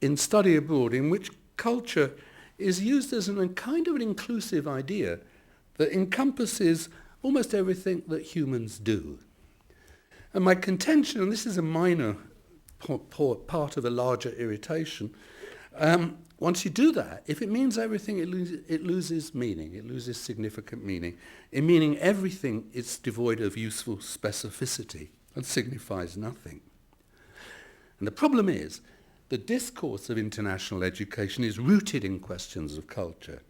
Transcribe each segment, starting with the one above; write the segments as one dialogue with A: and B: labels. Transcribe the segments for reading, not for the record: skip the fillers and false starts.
A: in study abroad in which culture is used as a kind of an inclusive idea that encompasses almost everything that humans do. And my contention, and this is a minor part of a larger irritation, once you do that, if it means everything, it loses meaning, it loses significant meaning. In meaning everything, it's devoid of useful specificity and signifies nothing. And the problem is, the discourse of international education is rooted in questions of culture,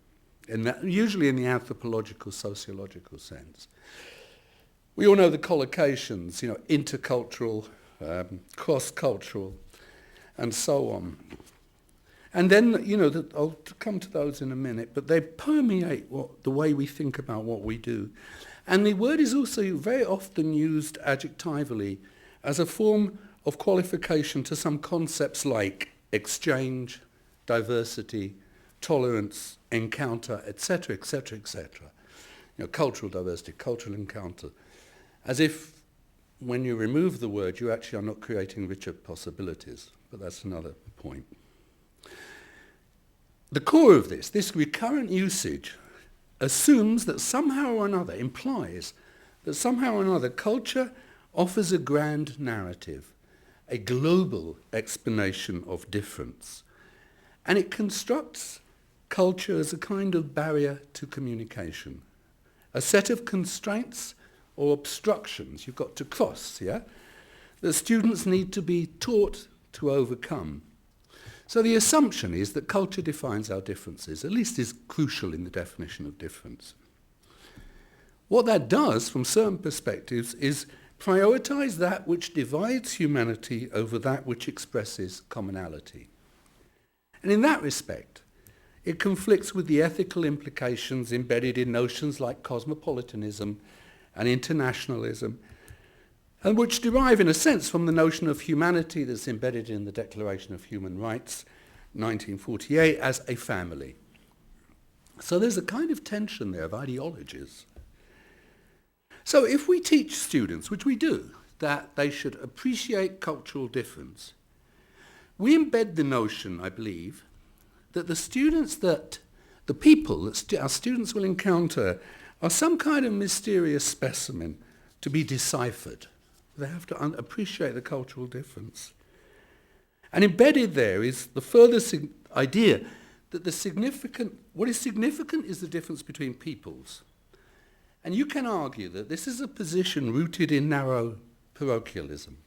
A: usually in the anthropological, sociological sense. We all know the collocations, intercultural, cross-cultural, and so on. And then, I'll come to those in a minute, but they permeate the way we think about what we do. And the word is also very often used adjectively as a form of qualification to some concepts like exchange, diversity, tolerance, encounter, etc., etc., etc. Cultural diversity, cultural encounter. As if when you remove the word, you actually are not creating richer possibilities. But that's another point. The core of this recurrent usage, assumes that somehow or another, implies that somehow or another culture offers a grand narrative, a global explanation of difference. And it constructs culture as a kind of barrier to communication, a set of constraints or obstructions you've got to cross, that students need to be taught to overcome. So the assumption is that culture defines our differences, at least is crucial in the definition of difference. What that does, from certain perspectives, is prioritize that which divides humanity over that which expresses commonality. And in that respect, it conflicts with the ethical implications embedded in notions like cosmopolitanism and internationalism, and which derive, in a sense, from the notion of humanity that's embedded in the Declaration of Human Rights, 1948, as a family. So there's a kind of tension there of ideologies. So if we teach students, which we do, that they should appreciate cultural difference, we embed the notion, I believe, that the people that our students will encounter are some kind of mysterious specimen to be deciphered. They have to appreciate the cultural difference. And embedded there is the further idea that what is significant is the difference between peoples. And you can argue that this is a position rooted in narrow parochialism,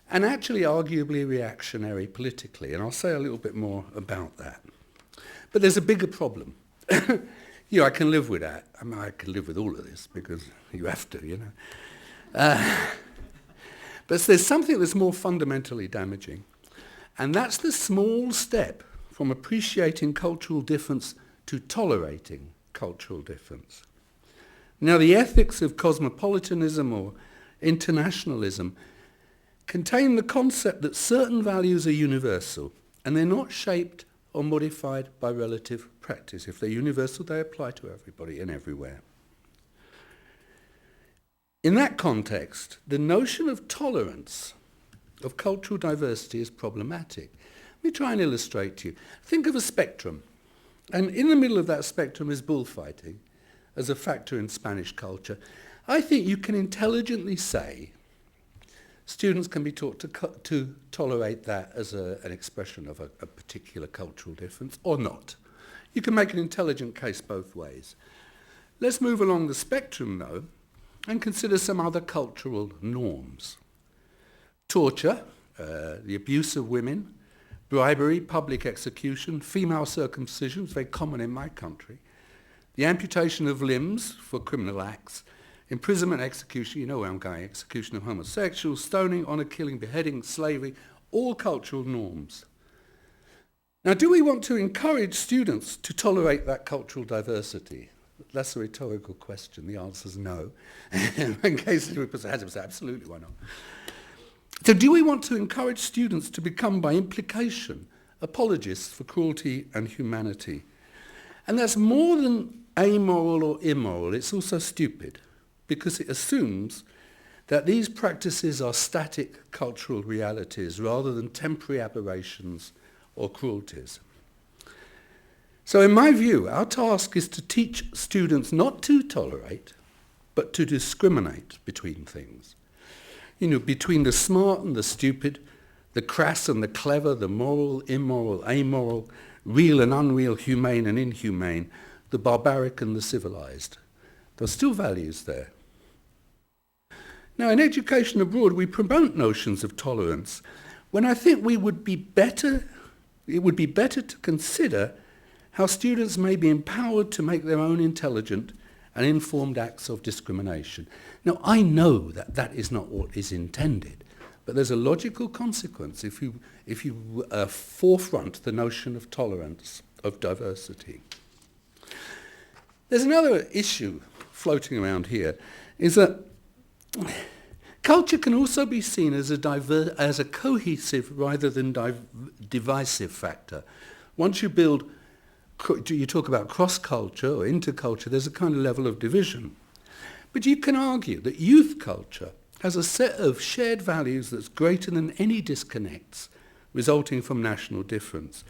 A: and actually arguably reactionary politically, and I'll say a little bit more about that. But there's a bigger problem. I can live with that. I can live with all of this because you have to, But there's something that's more fundamentally damaging, and that's the small step from appreciating cultural difference to tolerating cultural difference. Now, the ethics of cosmopolitanism or internationalism contain the concept that certain values are universal, and they're not shaped or modified by relative practice. If they're universal, they apply to everybody and everywhere. In that context, the notion of tolerance of cultural diversity is problematic. Let me try and illustrate to you. Think of a spectrum, and in the middle of that spectrum is bullfighting as a factor in Spanish culture. I think you can intelligently say students can be taught to tolerate that as an expression of a particular cultural difference, or not. You can make an intelligent case both ways. Let's move along the spectrum, though, and consider some other cultural norms. Torture, the abuse of women, bribery, public execution, female circumcision, very common in my country, the amputation of limbs for criminal acts, imprisonment, execution, you know where I'm going, execution of homosexuals, stoning, honour killing, beheading, slavery, all cultural norms. Now, do we want to encourage students to tolerate that cultural diversity? That's a rhetorical question. The answer is no. In case we put our hands up, say absolutely, why not? So do we want to encourage students to become, by implication, apologists for cruelty and humanity? And that's more than amoral or immoral. It's also stupid, because it assumes that these practices are static cultural realities rather than temporary aberrations or cruelties. So in my view, our task is to teach students not to tolerate, but to discriminate between things. Between the smart and the stupid, the crass and the clever, the moral, immoral, amoral, real and unreal, humane and inhumane, the barbaric and the civilized. There are still values there. Now, in education abroad, we promote notions of tolerance when I think it would be better to consider how students may be empowered to make their own intelligent and informed acts of discrimination. Now, I know that that is not what is intended, but there's a logical consequence if you forefront the notion of tolerance, of diversity. There's another issue floating around here, is that culture can also be seen as a cohesive rather than divisive factor. Once you talk about cross-culture or interculture, there's a kind of level of division. But you can argue that youth culture has a set of shared values that's greater than any disconnects resulting from national difference.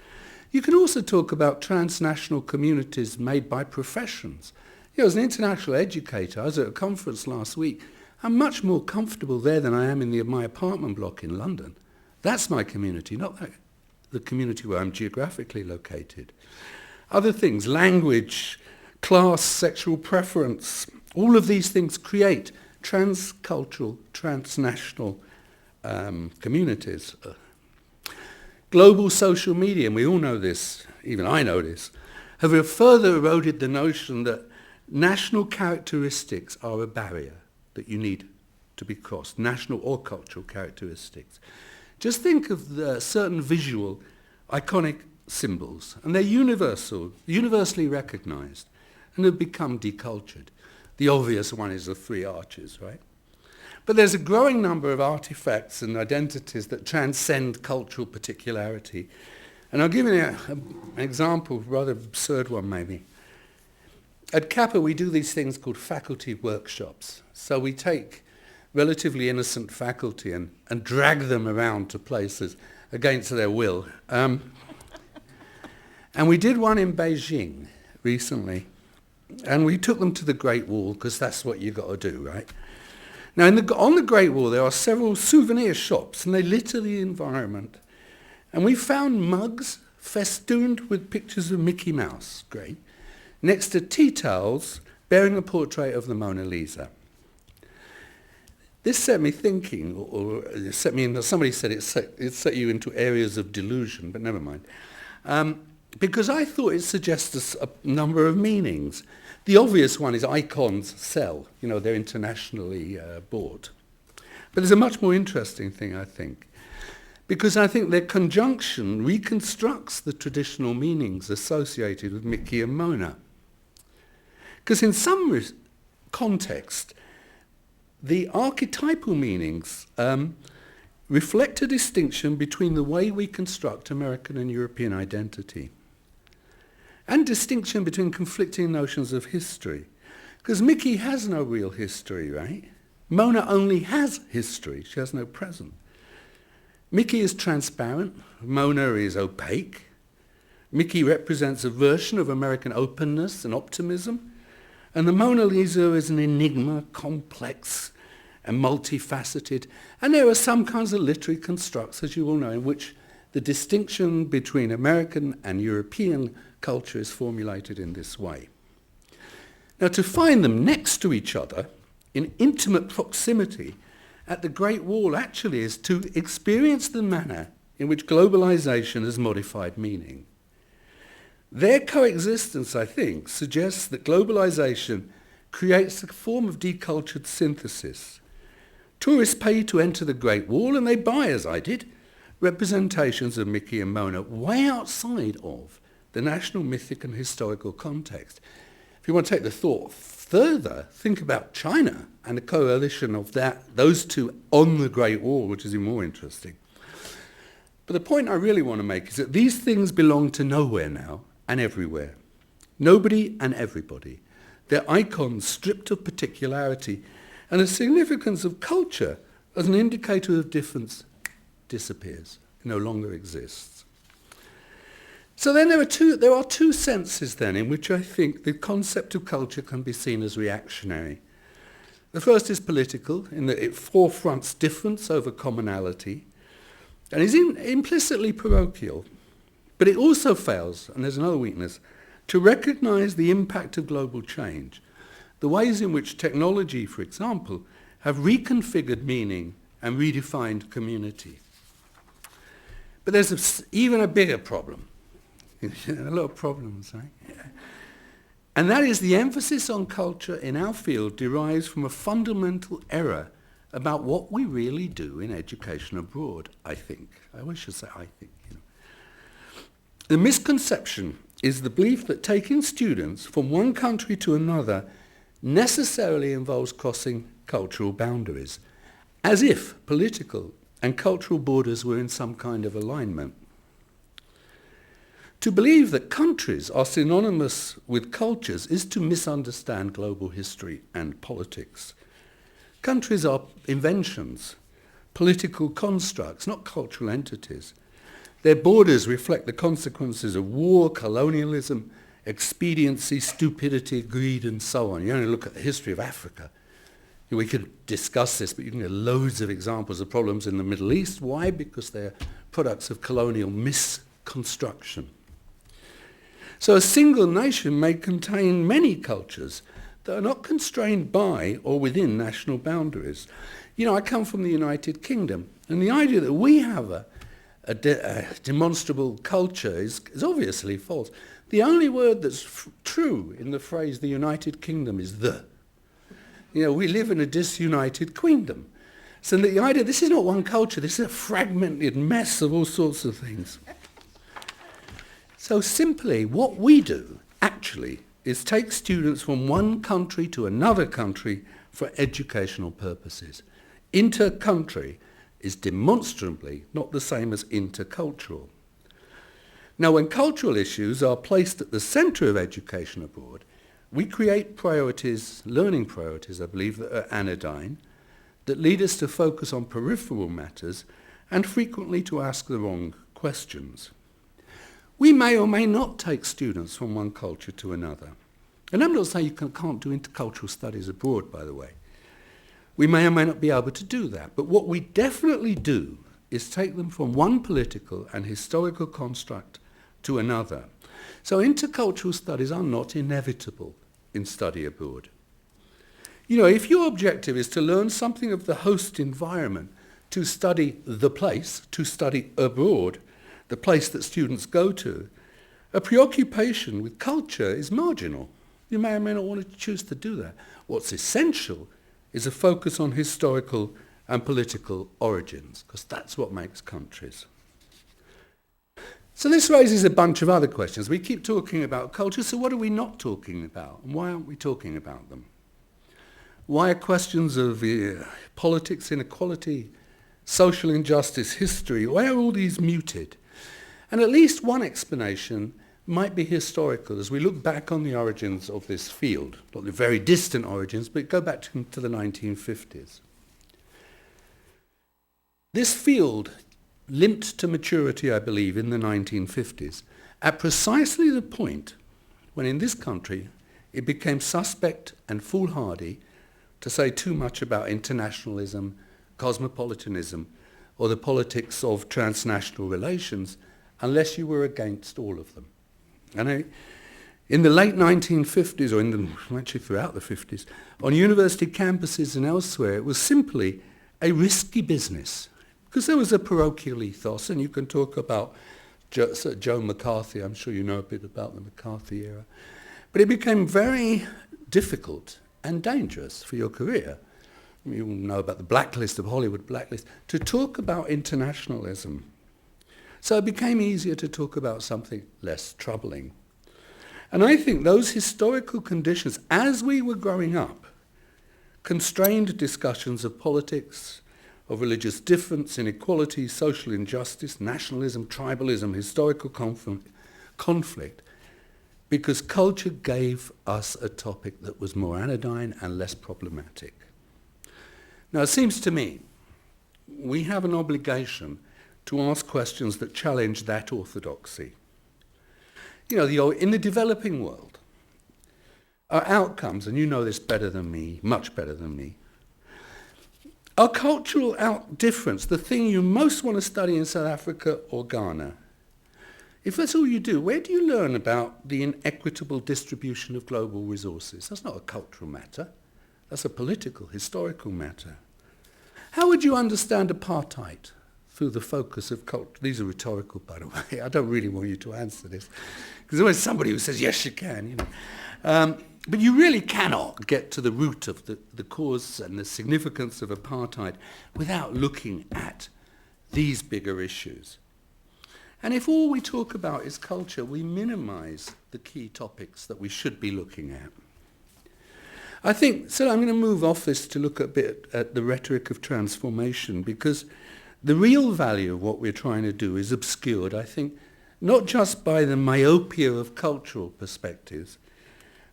A: You can also talk about transnational communities made by professions. As an international educator, I was at a conference last week. I'm much more comfortable there than I am in my apartment block in London. That's my community, not the community where I'm geographically located. Other things, language, class, sexual preference, all of these things create transcultural, transnational communities. Global social media, and we all know this, even I know this, have further eroded the notion that national characteristics are a barrier that you need to be crossed, national or cultural characteristics. Just think of the certain visual, iconic symbols, and they're universally recognized, and have become decultured. The obvious one is the three arches, right? But there's a growing number of artifacts and identities that transcend cultural particularity. And I'll give you an example, a rather absurd one maybe. At CAPA, we do these things called faculty workshops. So we take relatively innocent faculty and drag them around to places against their will. And we did one in Beijing recently. And we took them to the Great Wall, because that's what you've got to do, right? Now, on the Great Wall, there are several souvenir shops, and they litter the environment. And we found mugs festooned with pictures of Mickey Mouse, great, next to tea towels bearing a portrait of the Mona Lisa. This set me thinking, or it set me in, somebody said it set you into areas of delusion, but never mind. Because I thought it suggests a number of meanings. The obvious one is icons sell. They're internationally bought. But there's a much more interesting thing, I think, because I think their conjunction reconstructs the traditional meanings associated with Mickey and Mona. Because in some context, the archetypal meanings reflect a distinction between the way we construct American and European identity, and distinction between conflicting notions of history. Because Mickey has no real history, right? Mona only has history. She has no present. Mickey is transparent. Mona is opaque. Mickey represents a version of American openness and optimism. And the Mona Lisa is an enigma, complex and multifaceted. And there are some kinds of literary constructs, as you all know, in which the distinction between American and European culture is formulated in this way. Now, to find them next to each other in intimate proximity at the Great Wall actually is to experience the manner in which globalization has modified meaning. Their coexistence, I think, suggests that globalization creates a form of decultured synthesis. Tourists pay to enter the Great Wall, and they buy, as I did, representations of Mickey and Mona way outside of the national mythic and historical context. If you want to take the thought further, think about China and the coalition of those two on the Great Wall, which is even more interesting. But the point I really want to make is that these things belong to nowhere now and everywhere. Nobody and everybody. They're icons stripped of particularity, and the significance of culture as an indicator of difference disappears, no longer exists. So then there are two senses then in which I think the concept of culture can be seen as reactionary. The first is political, in that it forefronts difference over commonality, and is implicitly parochial. But it also fails, and there's another weakness, to recognize the impact of global change, the ways in which technology, for example, have reconfigured meaning and redefined community. But there's even a bigger problem. A lot of problems, right? Yeah. And that is the emphasis on culture in our field derives from a fundamental error about what we really do in education abroad, I think. I always should say I think. The misconception is the belief that taking students from one country to another necessarily involves crossing cultural boundaries, as if political and cultural borders were in some kind of alignment. To believe that countries are synonymous with cultures is to misunderstand global history and politics. Countries are inventions, political constructs, not cultural entities. Their borders reflect the consequences of war, colonialism, expediency, stupidity, greed, and so on. You only look at the history of Africa. We could discuss this, but you can get loads of examples of problems in the Middle East. Why? Because they're products of colonial misconstruction. So a single nation may contain many cultures that are not constrained by or within national boundaries. I come from the United Kingdom, and the idea that we have a demonstrable culture is obviously false. The only word that's true in the phrase the United Kingdom is the. We live in a disunited queendom. So the idea, this is not one culture, this is a fragmented mess of all sorts of things. So simply, what we do, actually, is take students from one country to another country for educational purposes. Inter-country is demonstrably not the same as intercultural. Now, when cultural issues are placed at the centre of education abroad, we create priorities, learning priorities, I believe, that are anodyne, that lead us to focus on peripheral matters and frequently to ask the wrong questions. We may or may not take students from one culture to another. And I'm not saying you can't do intercultural studies abroad, by the way. We may or may not be able to do that. But what we definitely do is take them from one political and historical construct to another. So intercultural studies are not inevitable in study abroad. If your objective is to learn something of the host environment, to study the place, to study abroad, the place that students go to, a preoccupation with culture is marginal. You may or may not want to choose to do that. What's essential is a focus on historical and political origins, because that's what makes countries. So this raises a bunch of other questions. We keep talking about culture, so what are we not talking about? And why aren't we talking about them? Why are questions of politics, inequality, social injustice, history, why are all these muted? And at least one explanation might be historical as we look back on the origins of this field, not the very distant origins, but go back to the 1950s. This field limped to maturity, I believe, in the 1950s, at precisely the point when in this country it became suspect and foolhardy to say too much about internationalism, cosmopolitanism, or the politics of transnational relations, unless you were against all of them. And in the late 1950s, or actually throughout the 50s, on university campuses and elsewhere, it was simply a risky business, because there was a parochial ethos, and you can talk about Joe McCarthy. I'm sure you know a bit about the McCarthy era. But it became very difficult and dangerous for your career. You all know about the blacklist of Hollywood blacklist, to talk about internationalism. So it became easier to talk about something less troubling. And I think those historical conditions, as we were growing up, constrained discussions of politics, of religious difference, inequality, social injustice, nationalism, tribalism, historical conflict, because culture gave us a topic that was more anodyne and less problematic. Now, it seems to me we have an obligation to ask questions that challenge that orthodoxy. In the developing world, our outcomes, and you know this better than me, much better than me, our cultural difference, the thing you most want to study in South Africa or Ghana, if that's all you do, where do you learn about the inequitable distribution of global resources? That's not a cultural matter. That's a political, historical matter. How would you understand apartheid through the focus of culture? These are rhetorical, by the way. I don't really want you to answer this. Because there's always somebody who says, yes, you can. But you really cannot get to the root of the cause and the significance of apartheid without looking at these bigger issues. And if all we talk about is culture, we minimize the key topics that we should be looking at. I think, so I'm going to move off this to look a bit at the rhetoric of transformation, because the real value of what we're trying to do is obscured, I think, not just by the myopia of cultural perspectives,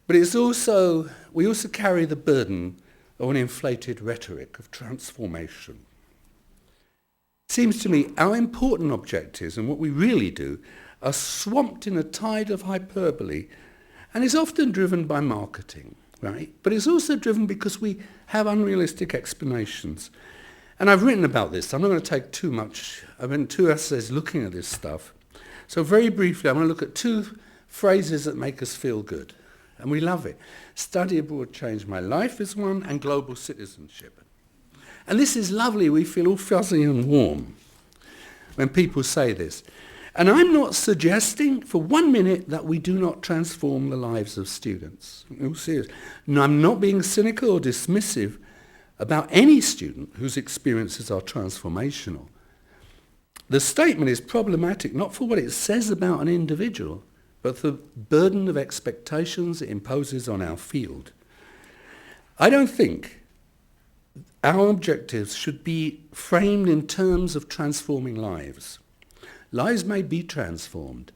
A: but we also carry the burden of an inflated rhetoric of transformation. It seems to me our important objectives and what we really do are swamped in a tide of hyperbole, and is often driven by marketing, right? But it's also driven because we have unrealistic explanations. And I've written about this. I'm not going to take too much. I've written 2 essays looking at this stuff. So very briefly, I'm going to look at 2 phrases that make us feel good. And we love it. Study abroad changed my life is one, and global citizenship. And this is lovely. We feel all fuzzy and warm when people say this. And I'm not suggesting for 1 minute that we do not transform the lives of students. No, serious. No, I'm not being cynical or dismissive about any student whose experiences are transformational. The statement is problematic not for what it says about an individual, but the burden of expectations it imposes on our field. I don't think our objectives should be framed in terms of transforming lives. Lives may be transformed.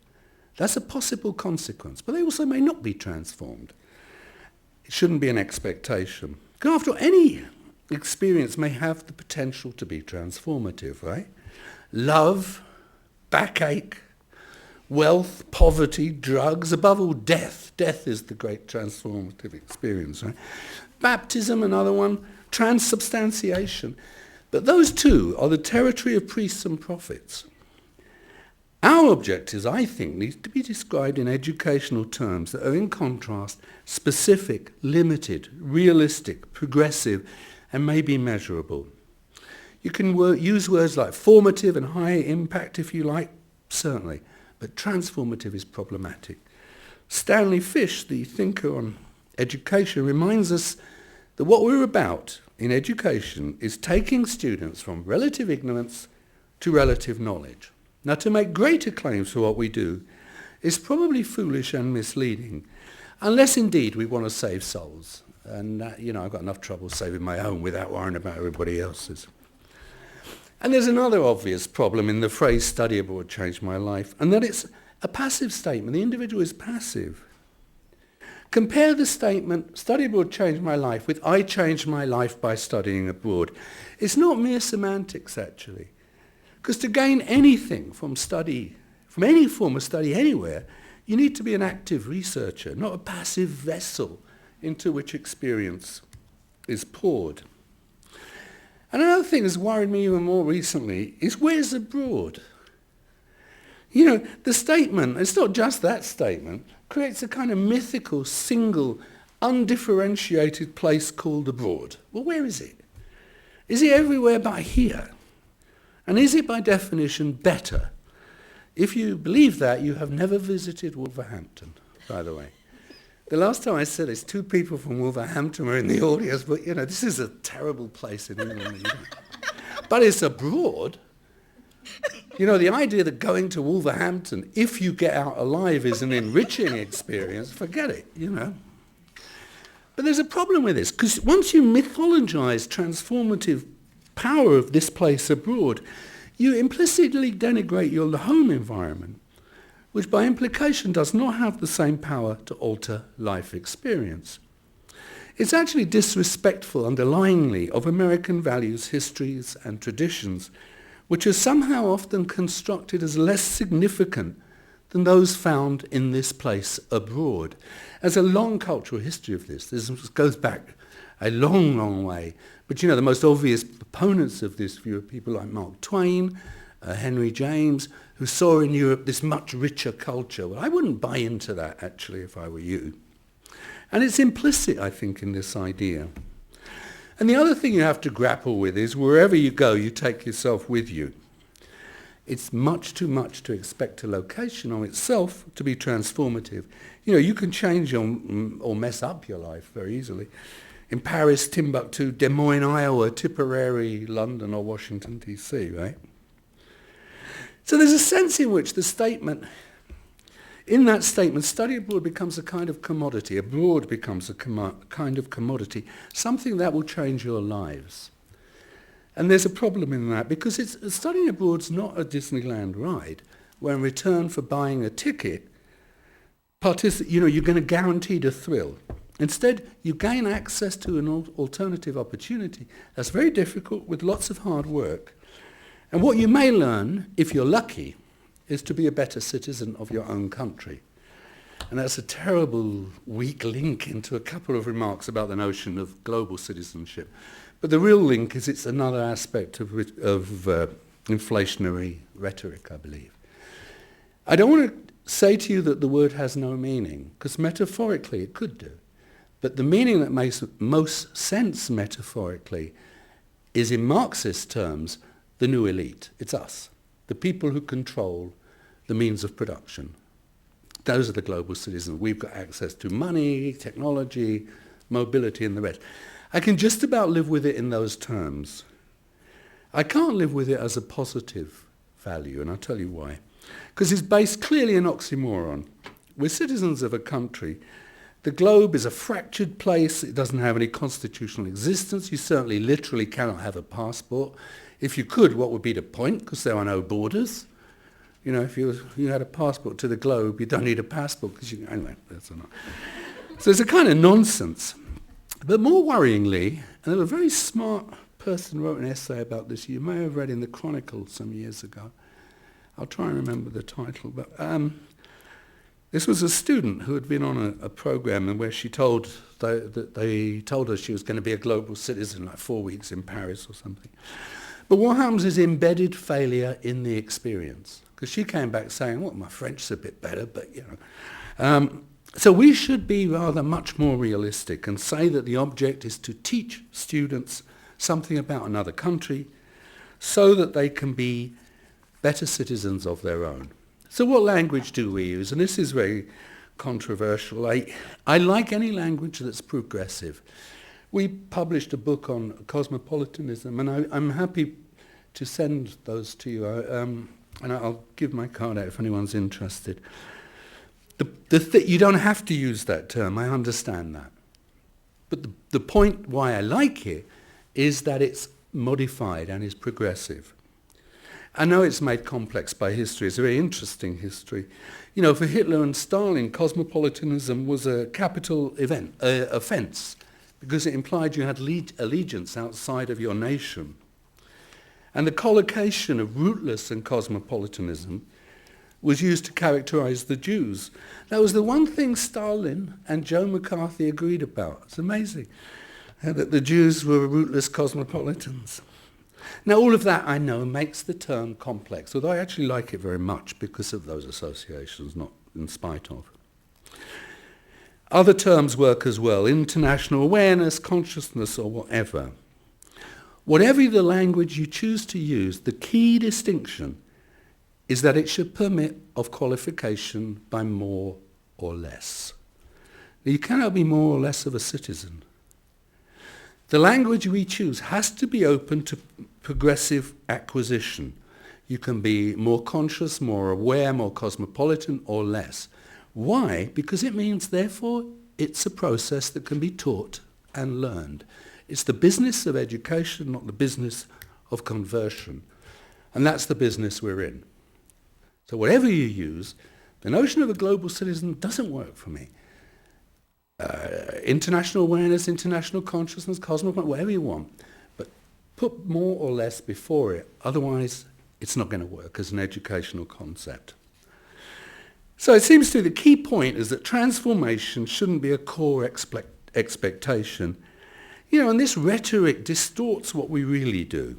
A: That's a possible consequence, but they also may not be transformed. It shouldn't be an expectation. Because after all, any experience may have the potential to be transformative, right? Love, backache, wealth, poverty, drugs, above all death. Death is the great transformative experience, right? Baptism, another one, transubstantiation. But those 2 are the territory of priests and prophets. Our objectives, I think, need to be described in educational terms that are in contrast specific, limited, realistic, progressive, and maybe measurable. You can use words like formative and high impact if you like, certainly, but transformative is problematic. Stanley Fish, the thinker on education, reminds us that what we're about in education is taking students from relative ignorance to relative knowledge. Now, to make greater claims for what we do is probably foolish and misleading, unless indeed we want to save souls. And, I've got enough trouble saving my own without worrying about everybody else's. And there's another obvious problem in the phrase study abroad changed my life, and that it's a passive statement. The individual is passive. Compare the statement, study abroad changed my life, with I changed my life by studying abroad. It's not mere semantics, actually. Because to gain anything from study, from any form of study anywhere, you need to be an active researcher, not a passive vessel into which experience is poured. And another thing that's worried me even more recently is where's abroad? The statement, it's not just that statement, creates a kind of mythical, single, undifferentiated place called abroad. Well, where is it? Is it everywhere but here? And is it by definition better? If you believe that, you have never visited Wolverhampton, by the way. The last time I said this, 2 people from Wolverhampton were in the audience, but this is a terrible place in England. But it's abroad. The idea that going to Wolverhampton, if you get out alive, is an enriching experience, forget it, But there's a problem with this, because once you mythologize transformative power of this place abroad, you implicitly denigrate your home environment, which by implication does not have the same power to alter life experience. It's actually disrespectful underlyingly of American values, histories, and traditions, which are somehow often constructed as less significant than those found in this place abroad. There's a long cultural history of this. This goes back a long, long way. But the most obvious proponents of this view are people like Mark Twain, Henry James, who saw in Europe this much richer culture. Well, I wouldn't buy into that, actually, if I were you. And it's implicit, I think, in this idea. And the other thing you have to grapple with is wherever you go, you take yourself with you. It's much too much to expect a location on itself to be transformative. You can change or mess up your life very easily. In Paris, Timbuktu, Des Moines, Iowa, Tipperary, London, or Washington, D.C., right? So there's a sense in which in that statement, study abroad becomes a kind of commodity. Abroad becomes a kind of commodity, something that will change your lives. And there's a problem in that because studying abroad's not a Disneyland ride where in return for buying a ticket, you're going to guaranteed a thrill. Instead, you gain access to an alternative opportunity that's very difficult with lots of hard work. And what you may learn, if you're lucky, is to be a better citizen of your own country. And that's a terrible weak link into a couple of remarks about the notion of global citizenship. But the real link is it's another aspect of inflationary rhetoric, I believe. I don't want to say to you that the word has no meaning, because metaphorically it could do. But the meaning that makes most sense metaphorically is, in Marxist terms, the new elite. It's us, the people who control the means of production. Those are the global citizens. We've got access to money, technology, mobility, and the rest. I can just about live with it in those terms. I can't live with it as a positive value, and I'll tell you why. Because it's based clearly in oxymoron. We're citizens of a country. The globe is a fractured place. It doesn't have any constitutional existence. You certainly literally cannot have a passport. If you could, what would be the point? Because there are no borders. If you had a passport to the globe, you don't need a passport because anyway, that's enough. So it's a kind of nonsense. But more worryingly, and a very smart person wrote an essay about this. You may have read in the Chronicle some years ago. I'll try and remember the title. But this was a student who had been on a program and where she told they told her she was going to be a global citizen, like 4 weeks in Paris or something. But what happens is embedded failure in the experience. Because she came back saying, well, my French's a bit better, but So we should be rather much more realistic and say that the object is to teach students something about another country so that they can be better citizens of their own. So what language do we use? And this is very controversial. I like any language that's progressive. We published a book on cosmopolitanism, and I'm happy to send those to you. And I'll give my card out if anyone's interested. You don't have to use that term, I understand that. But the point why I like it is that it's modified and is progressive. I know it's made complex by history. It's a very interesting history. For Hitler and Stalin, cosmopolitanism was a capital offense because it implied you had allegiance outside of your nation. And the collocation of rootless and cosmopolitanism was used to characterize the Jews. That was the one thing Stalin and Joe McCarthy agreed about. It's amazing that the Jews were rootless cosmopolitans. Now, all of that, I know, makes the term complex, although I actually like it very much because of those associations, not in spite of. Other terms work as well, international awareness, consciousness, or whatever. Whatever the language you choose to use, the key distinction is that it should permit of qualification by more or less. Now, you cannot be more or less of a citizen. The language we choose has to be open to progressive acquisition. You can be more conscious, more aware, more cosmopolitan, or less. Why? Because it means, therefore, it's a process that can be taught and learned. It's the business of education, not the business of conversion. And that's the business we're in. So whatever you use, the notion of a global citizen doesn't work for me. International awareness, international consciousness, cosmopolitan, whatever you want. But put more or less before it. Otherwise, it's not going to work as an educational concept. So it seems to me the key point is that transformation shouldn't be a core expectation. And this rhetoric distorts what we really do.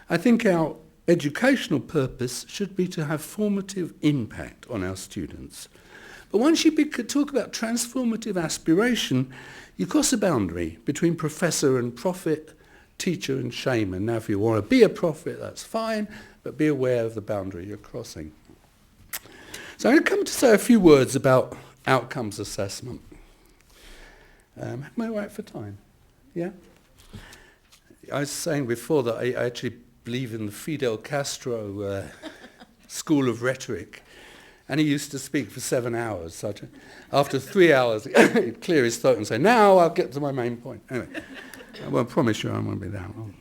A: I think our educational purpose should be to have formative impact on our students. But once you talk about transformative aspiration, you cross a boundary between professor and prophet, teacher and shaman. Now, if you want to be a prophet, that's fine, but be aware of the boundary you're crossing. So I'm going to come to say a few words about outcomes assessment. Am I right for time? Yeah? I was saying before that I actually believe in the Fidel Castro school of rhetoric. And he used to speak for 7 hours. So after 3 hours, he'd clear his throat and say, now I'll get to my main point. Anyway, I won't promise you I won't be that long.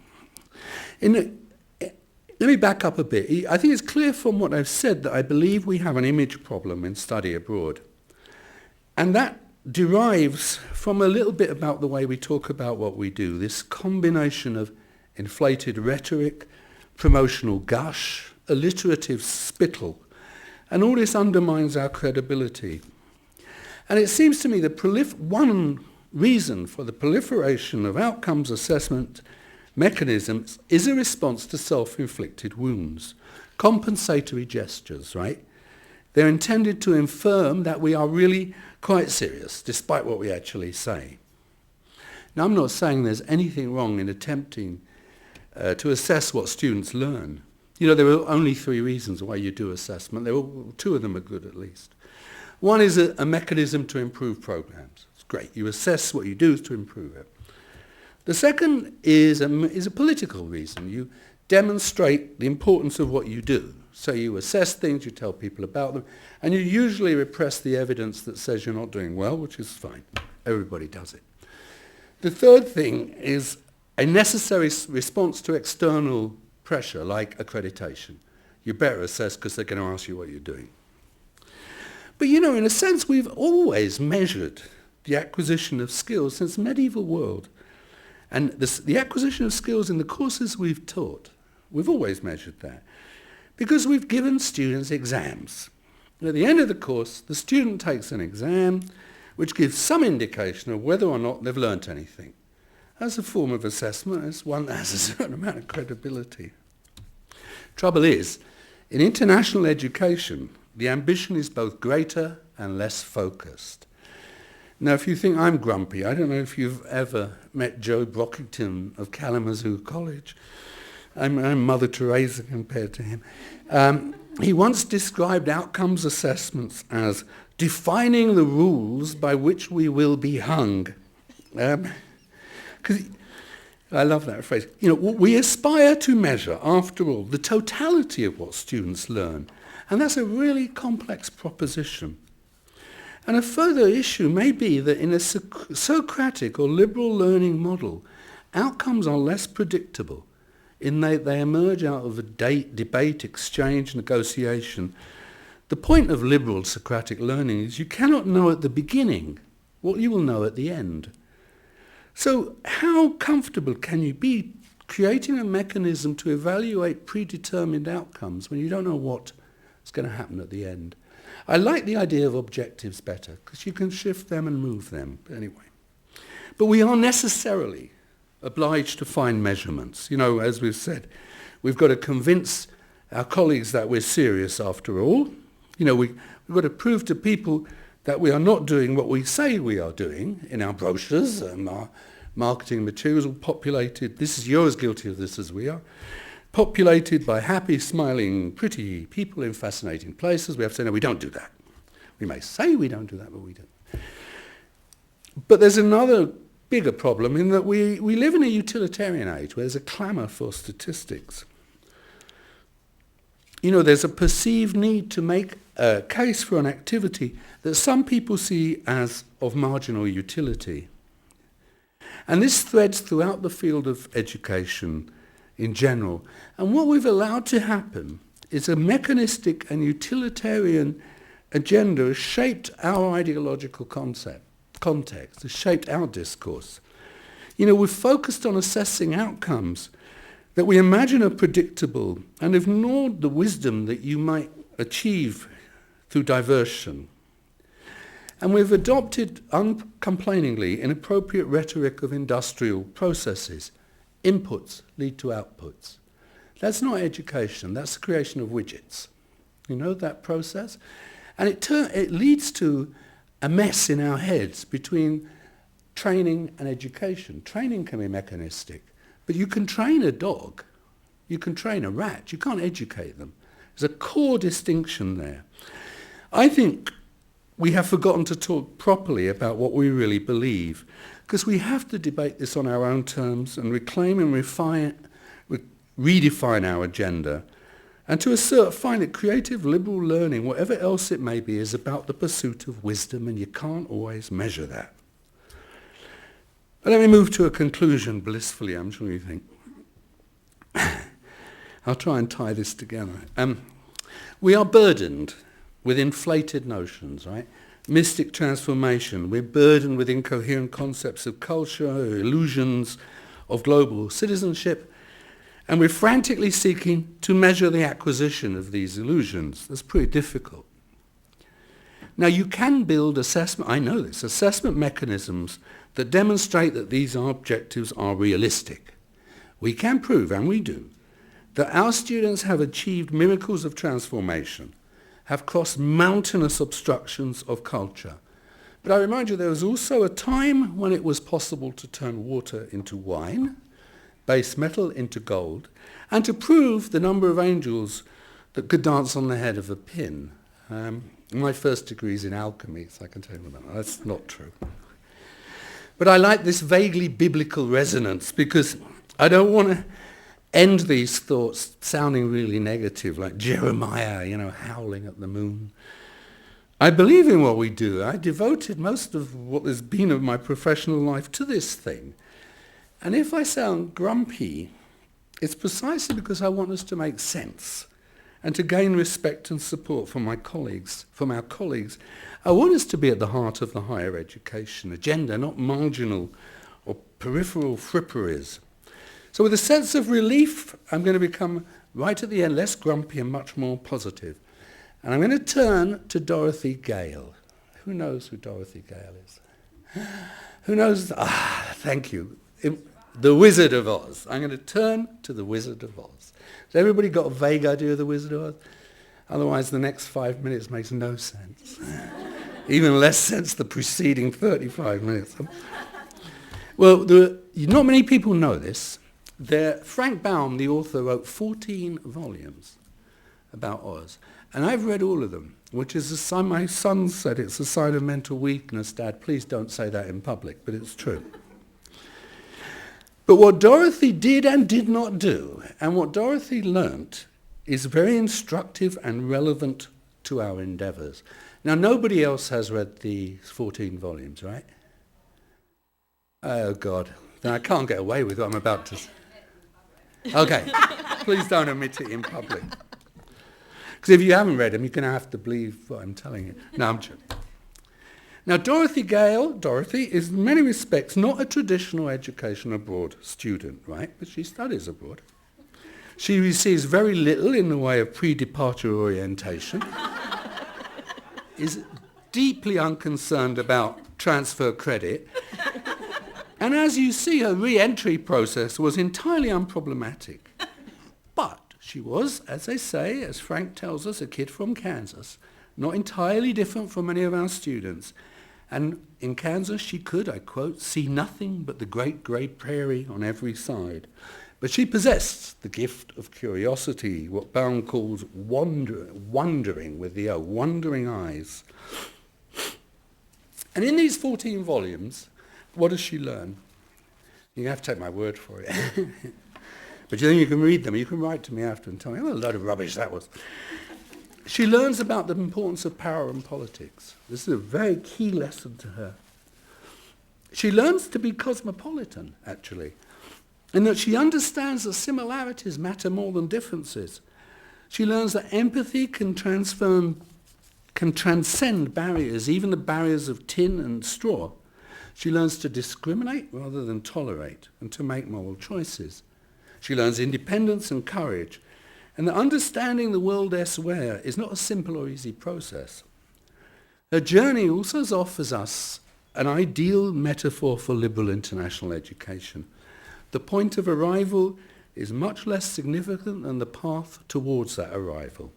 A: Let me back up a bit. I think it's clear from what I've said that I believe we have an image problem in study abroad. And that derives from a little bit about the way we talk about what we do, this combination of inflated rhetoric, promotional gush, alliterative spittle, and all this undermines our credibility. And it seems to me that one reason for the proliferation of outcomes assessment mechanisms is a response to self-inflicted wounds, compensatory gestures, right? They're intended to affirm that we are really quite serious, despite what we actually say. Now, I'm not saying there's anything wrong in attempting to assess what students learn. There are only 3 reasons why you do assessment. 2 of them are good at least. One is a mechanism to improve programs. It's great. You assess what you do to improve it. The second is a political reason. You demonstrate the importance of what you do. So you assess things, you tell people about them, and you usually repress the evidence that says you're not doing well, which is fine. Everybody does it. The third thing is a necessary response to external pressure, like accreditation. You better assess because they're going to ask you what you're doing. But in a sense, we've always measured the acquisition of skills since the medieval world. And the acquisition of skills in the courses we've taught, we've always measured that. Because we've given students exams. And at the end of the course, the student takes an exam which gives some indication of whether or not they've learnt anything. As a form of assessment, as one that has a certain amount of credibility. Trouble is, in international education, the ambition is both greater and less focused. Now, if you think I'm grumpy, I don't know if you've ever met Joe Brockington of Kalamazoo College. I'm Mother Teresa compared to him. He once described outcomes assessments as defining the rules by which we will be hung. Because I love that phrase. We aspire to measure, after all, the totality of what students learn. And that's a really complex proposition. And a further issue may be that in a Socratic or liberal learning model, outcomes are less predictable in that they emerge out of a debate, exchange, negotiation. The point of liberal Socratic learning is you cannot know at the beginning what you will know at the end. So how comfortable can you be creating a mechanism to evaluate predetermined outcomes when you don't know what's going to happen at the end? I like the idea of objectives better because you can shift them and move them. Anyway. But we are necessarily obliged to find measurements. As we've said, we've got to convince our colleagues that we're serious after all. We've got to prove to people that we are not doing what we say we are doing in our brochures and our marketing materials all populated. You're as guilty of this as we are. Populated by happy, smiling, pretty people in fascinating places. We have to say, no, we don't do that. We may say we don't do that, but we don't. But there's another bigger problem in that we live in a utilitarian age where there's a clamour for statistics. There's a perceived need to make a case for an activity that some people see as of marginal utility. And this threads throughout the field of education in general. And what we've allowed to happen is a mechanistic and utilitarian agenda has shaped our ideological context, has shaped our discourse. We've focused on assessing outcomes that we imagine are predictable and ignored the wisdom that you might achieve through diversion. And we've adopted uncomplainingly inappropriate rhetoric of industrial processes. Inputs lead to outputs. That's not education, that's the creation of widgets. You know that process? And it leads to a mess in our heads between training and education. Training can be mechanistic, but you can train a dog, you can train a rat, you can't educate them. There's a core distinction there. I think we have forgotten to talk properly about what we really believe, because we have to debate this on our own terms and reclaim and redefine our agenda, and to find that creative liberal learning, whatever else it may be, is about the pursuit of wisdom, and you can't always measure that. But let me move to a conclusion blissfully, I'm sure you think. I'll try and tie this together. We are burdened with inflated notions, right? Mystic transformation. We're burdened with incoherent concepts of culture, illusions of global citizenship, and we're frantically seeking to measure the acquisition of these illusions. That's pretty difficult. Now you can build assessment mechanisms that demonstrate that these objectives are realistic. We can prove, and we do, that our students have achieved miracles of transformation, have crossed mountainous obstructions of culture. But I remind you, there was also a time when it was possible to turn water into wine, base metal into gold, and to prove the number of angels that could dance on the head of a pin. My first degree is in alchemy, so I can tell you that. That's not true. But I like this vaguely biblical resonance, because I don't want to end these thoughts sounding really negative, like Jeremiah, howling at the moon. I believe in what we do. I devoted most of what has been of my professional life to this thing. And if I sound grumpy, it's precisely because I want us to make sense and to gain respect and support from our colleagues. I want us to be at the heart of the higher education agenda, not marginal or peripheral fripperies. So with a sense of relief, I'm going to become, right at the end, less grumpy and much more positive. And I'm going to turn to Dorothy Gale. Who knows who Dorothy Gale is? Who knows? Thank you. The Wizard of Oz. I'm going to turn to the Wizard of Oz. Has everybody got a vague idea of the Wizard of Oz? Otherwise, the next 5 minutes makes no sense. Even less sense the preceding 35 minutes. Well, not many people know this. Frank Baum, the author, wrote 14 volumes about Oz. And I've read all of them, which is my son said it's a sign of mental weakness. Dad, please don't say that in public, but it's true. But what Dorothy did and did not do, and what Dorothy learnt, is very instructive and relevant to our endeavours. Now, nobody else has read the 14 volumes, right? Oh, God. Then I can't get away with what I'm about to say. Okay. Please don't admit it in public. Because if you haven't read them, you're going to have to believe what I'm telling you. No, I'm joking. Now, Dorothy, is in many respects not a traditional education abroad student, right? But she studies abroad. She receives very little in the way of pre-departure orientation, is deeply unconcerned about transfer credit, and as you see, her re-entry process was entirely unproblematic. But she was, as they say, as Frank tells us, a kid from Kansas, not entirely different from many of our students. And in Kansas, she could, I quote, see nothing but the great grey prairie on every side. But she possessed the gift of curiosity, what Baum calls wondering with the O, wandering eyes. And in these 14 volumes, what does she learn? You have to take my word for it. But you can read them. You can write to me after and tell me, what a load of rubbish that was. She learns about the importance of power and politics. This is a very key lesson to her. She learns to be cosmopolitan, actually, in that she understands that similarities matter more than differences. She learns that empathy can transcend barriers, even the barriers of tin and straw. She learns to discriminate rather than tolerate and to make moral choices. She learns independence and courage. and that understanding the world elsewhere is not a simple or easy process. Her journey also offers us an ideal metaphor for liberal international education. The point of arrival is much less significant than the path towards that arrival.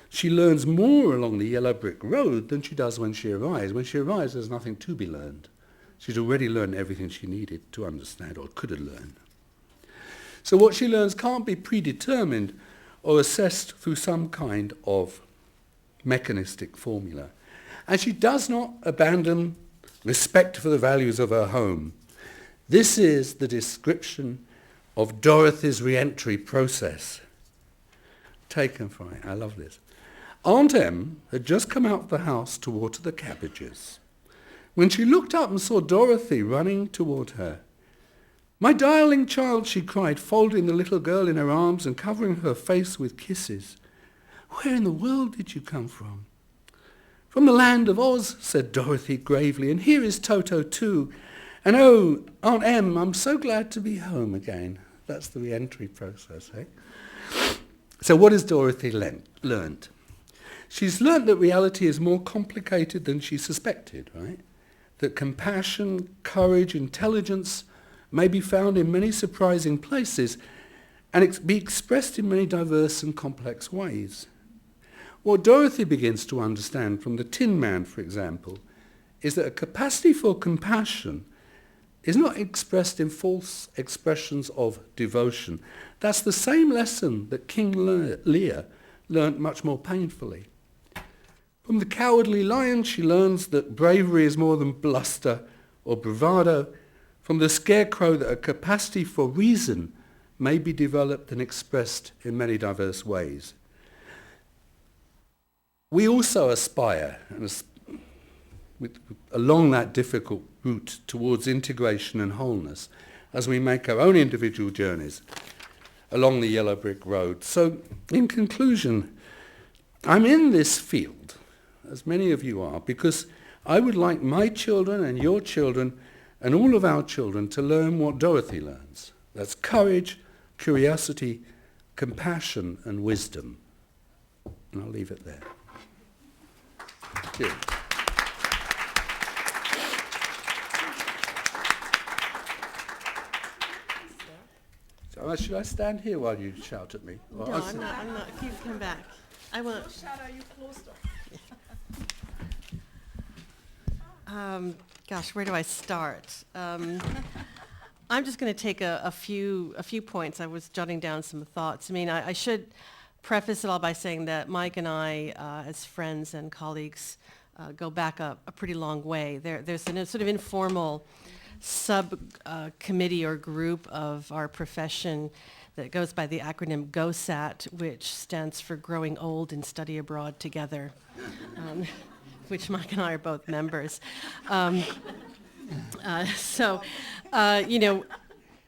A: She learns more along the yellow brick road than she does when she arrives. When she arrives, there's nothing to be learned. She's already learned everything she needed to understand or could have learned. So what she learns can't be predetermined or assessed through some kind of mechanistic formula. And she does not abandon respect for the values of her home. This is the description of Dorothy's re-entry process. Taken from it. I love this. Aunt Em had just come out of the house to water the cabbages when she looked up and saw Dorothy running toward her. "My darling child," she cried, folding the little girl in her arms and covering her face with kisses. "Where in the world did you come from?" "From the land of Oz," said Dorothy gravely, "and here is Toto too. And oh, Aunt Em, I'm so glad to be home again." That's the re-entry process, eh? So what has Dorothy learnt? She's learnt that reality is more complicated than she suspected, right? That compassion, courage, intelligence may be found in many surprising places and be expressed in many diverse and complex ways. What Dorothy begins to understand from the Tin Man, for example, is that a capacity for compassion is not expressed in false expressions of devotion. That's the same lesson that King Lear learnt much more painfully. From the Cowardly Lion, she learns that bravery is more than bluster or bravado. From the Scarecrow, that a capacity for reason may be developed and expressed in many diverse ways. We also aspire, along that difficult route towards integration and wholeness, as we make our own individual journeys along the yellow brick road. So, in conclusion, I'm in this field, as many of you are, because I would like my children and your children and all of our children to learn what Dorothy learns. That's courage, curiosity, compassion, and wisdom. And I'll leave it there. Thank you. So should I stand here while you shout at me?
B: No, I'm not. If you come back. I won't.
C: Shout out you closer.
B: Gosh, where do I start? I'm just going to take a few points. I was jotting down some thoughts. I mean, I should preface it all by saying that Mike and I, as friends and colleagues, go back a pretty long way. There's a sort of informal subcommittee or group of our profession that goes by the acronym GOSAT, which stands for Growing Old and Study Abroad Together, which Mike and I are both members. And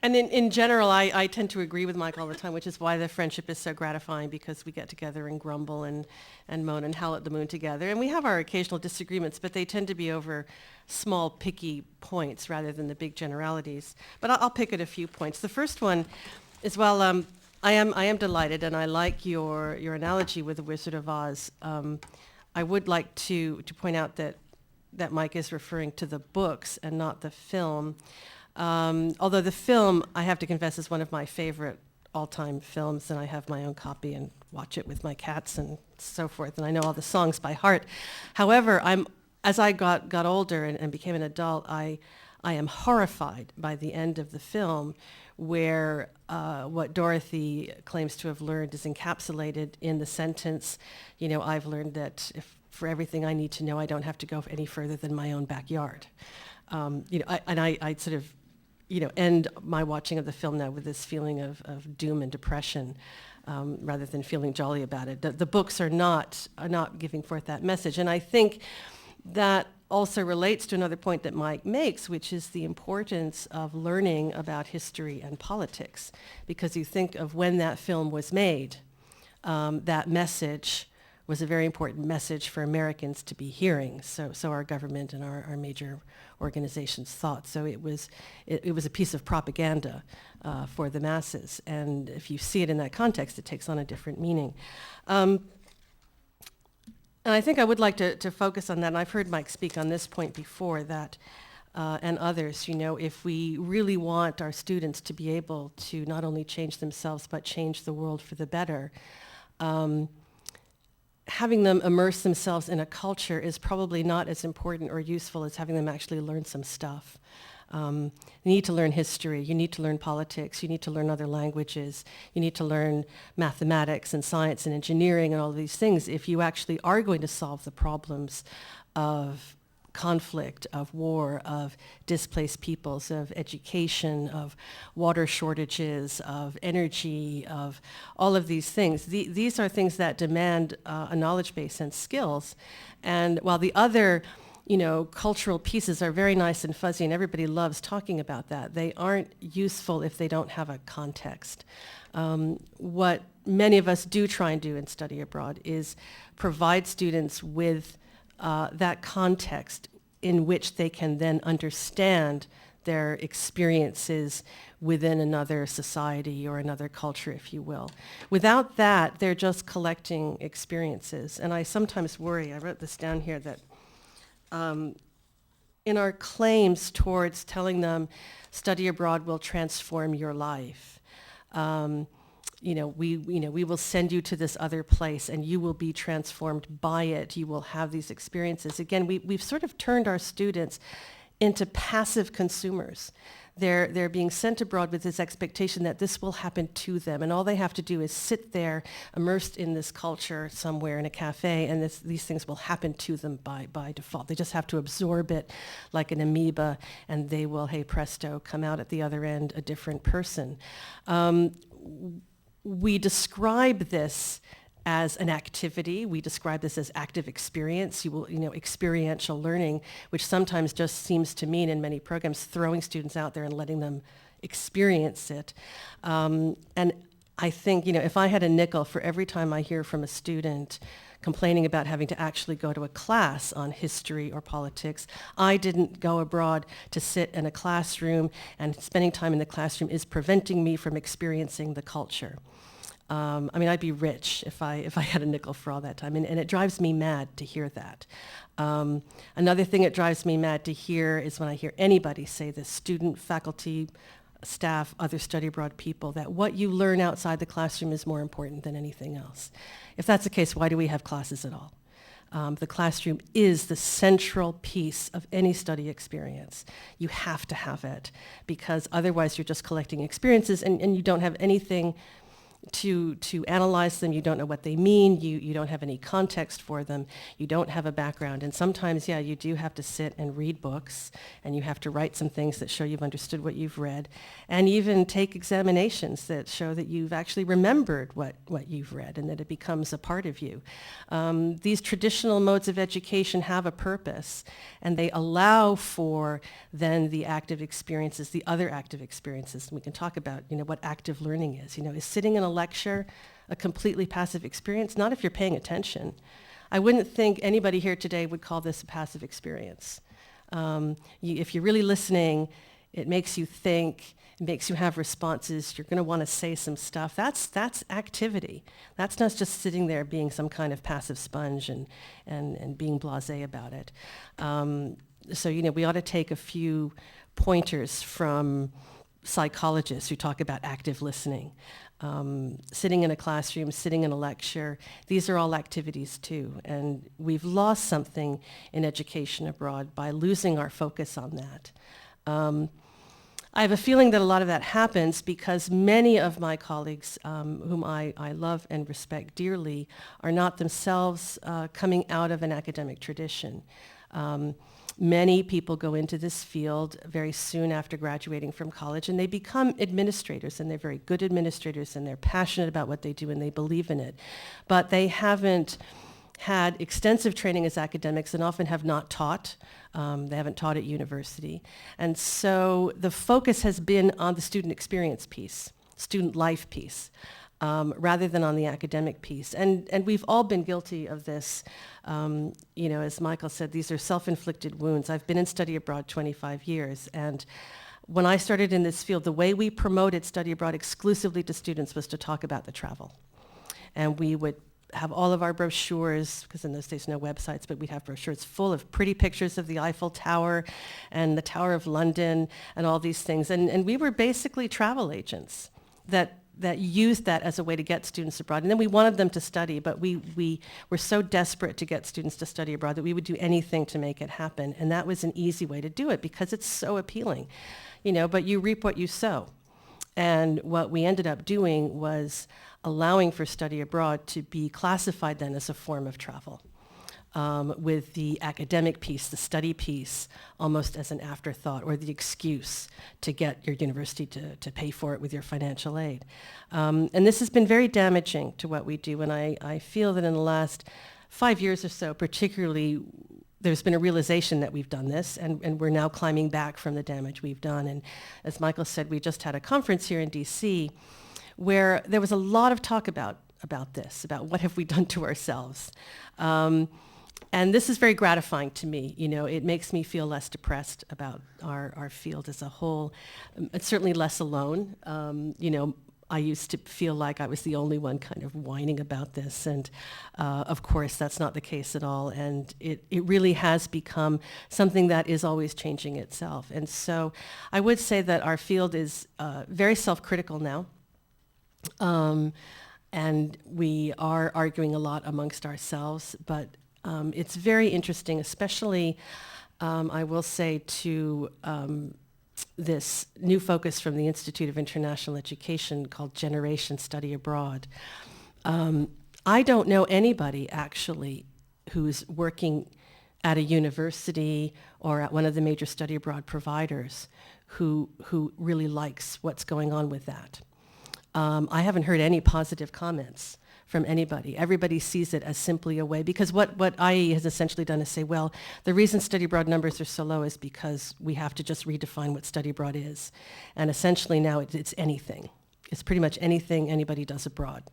B: in general, I tend to agree with Mike all the time, which is why the friendship is so gratifying, because we get together and grumble and moan and howl at the moon together. And we have our occasional disagreements, but they tend to be over small, picky points rather than the big generalities. But I'll pick at a few points. The first one is, I am delighted, and I like your analogy with the Wizard of Oz. I would like to point out that Mike is referring to the books and not the film. Although the film, I have to confess, is one of my favorite all-time films, and I have my own copy and watch it with my cats and so forth, and I know all the songs by heart. However, as I got older and became an adult, I am horrified by the end of the film, where what Dorothy claims to have learned is encapsulated in the sentence, I've learned that for everything I need to know, I don't have to go any further than my own backyard. I sort of, end my watching of the film now with this feeling of doom and depression, rather than feeling jolly about it. The books are not giving forth that message, and I think that also relates to another point that Mike makes, which is the importance of learning about history and politics, because you think of when that film was made, that message was a very important message for Americans to be hearing. So our government and our major organizations thought. So it was a piece of propaganda for the masses. And if you see it in that context, it takes on a different meaning. And I think I would like to focus on that. And I've heard Mike speak on this point before, that and others, if we really want our students to be able to not only change themselves, but change the world for the better, having them immerse themselves in a culture is probably not as important or useful as having them actually learn some stuff. You need to learn history, you need to learn politics, you need to learn other languages, you need to learn mathematics and science and engineering and all of these things if you actually are going to solve the problems of conflict, of war, of displaced peoples, of education, of water shortages, of energy, of all of these things. These are things that demand a knowledge base and skills. And while the other cultural pieces are very nice and fuzzy and everybody loves talking about that, they aren't useful if they don't have a context. What many of us do try and do in study abroad is provide students with that context in which they can then understand their experiences within another society or another culture, if you will. Without that, they're just collecting experiences. And I sometimes worry, I wrote this down here, that in our claims towards telling them study abroad will transform your life, we will send you to this other place and you will be transformed by it. You will have these experiences. Again, we've sort of turned our students into passive consumers. They're being sent abroad with this expectation that this will happen to them, and all they have to do is sit there immersed in this culture somewhere in a cafe, and these things will happen to them by default. They just have to absorb it like an amoeba, and they will, hey presto, come out at the other end a different person. We describe this as an activity. We describe this as active experience, experiential learning, which sometimes just seems to mean in many programs throwing students out there and letting them experience it. And I think, if I had a nickel for every time I hear from a student complaining about having to actually go to a class on history or politics, I didn't go abroad to sit in a classroom, and spending time in the classroom is preventing me from experiencing the culture. I'd be rich if I had a nickel for all that time, and it drives me mad to hear that. Another thing it drives me mad to hear is when I hear anybody say this, student, faculty, staff, other study abroad people, that what you learn outside the classroom is more important than anything else. If that's the case, why do we have classes at all? The classroom is the central piece of any study experience. You have to have it, because otherwise you're just collecting experiences and you don't have anything to analyze them. You don't know what they mean. You don't have any context for them. You don't have a background. And sometimes, you do have to sit and read books, and you have to write some things that show you've understood what you've read, and even take examinations that show that you've actually remembered what you've read and that it becomes a part of you. These traditional modes of education have a purpose, and they allow for then the active experiences, the other active experiences. And we can talk about, what active learning is. Is sitting in a lecture a completely passive experience? Not if you're paying attention. I wouldn't think anybody here today would call this a passive experience. If you're really listening, it makes you think, it makes you have responses, you're going to want to say some stuff. That's activity. That's not just sitting there being some kind of passive sponge and being blasé about it. So we ought to take a few pointers from psychologists who talk about active listening. Sitting in a classroom, sitting in a lecture, these are all activities too. And we've lost something in education abroad by losing our focus on that. I have a feeling that a lot of that happens because many of my colleagues, whom I love and respect dearly, are not themselves coming out of an academic tradition. Many people go into this field very soon after graduating from college, and they become administrators, and they're very good administrators, and they're passionate about what they do, and they believe in it. But they haven't had extensive training as academics and often have not taught. They haven't taught at university. And so the focus has been on the student experience piece, student life piece. rather than on the academic piece. And we've all been guilty of this. As Michael said, these are self-inflicted wounds. I've been in study abroad 25 years, and when I started in this field, the way we promoted study abroad exclusively to students was to talk about the travel. And we would have all of our brochures, because in those days no websites, but we'd have brochures full of pretty pictures of the Eiffel Tower and the Tower of London and all these things. And we were basically travel agents that used that as a way to get students abroad. And then we wanted them to study, but we were so desperate to get students to study abroad that we would do anything to make it happen. And that was an easy way to do it because it's so appealing. But you reap what you sow. And what we ended up doing was allowing for study abroad to be classified then as a form of travel, with the academic piece, the study piece, almost as an afterthought or the excuse to get your university to pay for it with your financial aid. And this has been very damaging to what we do, and I feel that in the last 5 years or so, particularly, there's been a realization that we've done this, and we're now climbing back from the damage we've done. And as Michael said, we just had a conference here in DC where there was a lot of talk about this, about what have we done to ourselves. And this is very gratifying to me. It makes me feel less depressed about our field as a whole. It's certainly less alone. I used to feel like I was the only one kind of whining about this, and of course that's not the case at all, and it really has become something that is always changing itself. And so I would say that our field is very self-critical now, and we are arguing a lot amongst ourselves, but it's very interesting, especially I will say to this new focus from the Institute of International Education called Generation Study Abroad. I don't know anybody actually who's working at a university or at one of the major study abroad providers who really likes what's going on with that. I haven't heard any positive comments from anybody. Everybody sees it as simply a way, because what IE has essentially done is say, well, the reason study abroad numbers are so low is because we have to just redefine what study abroad is. And essentially now it's anything. It's pretty much anything anybody does abroad.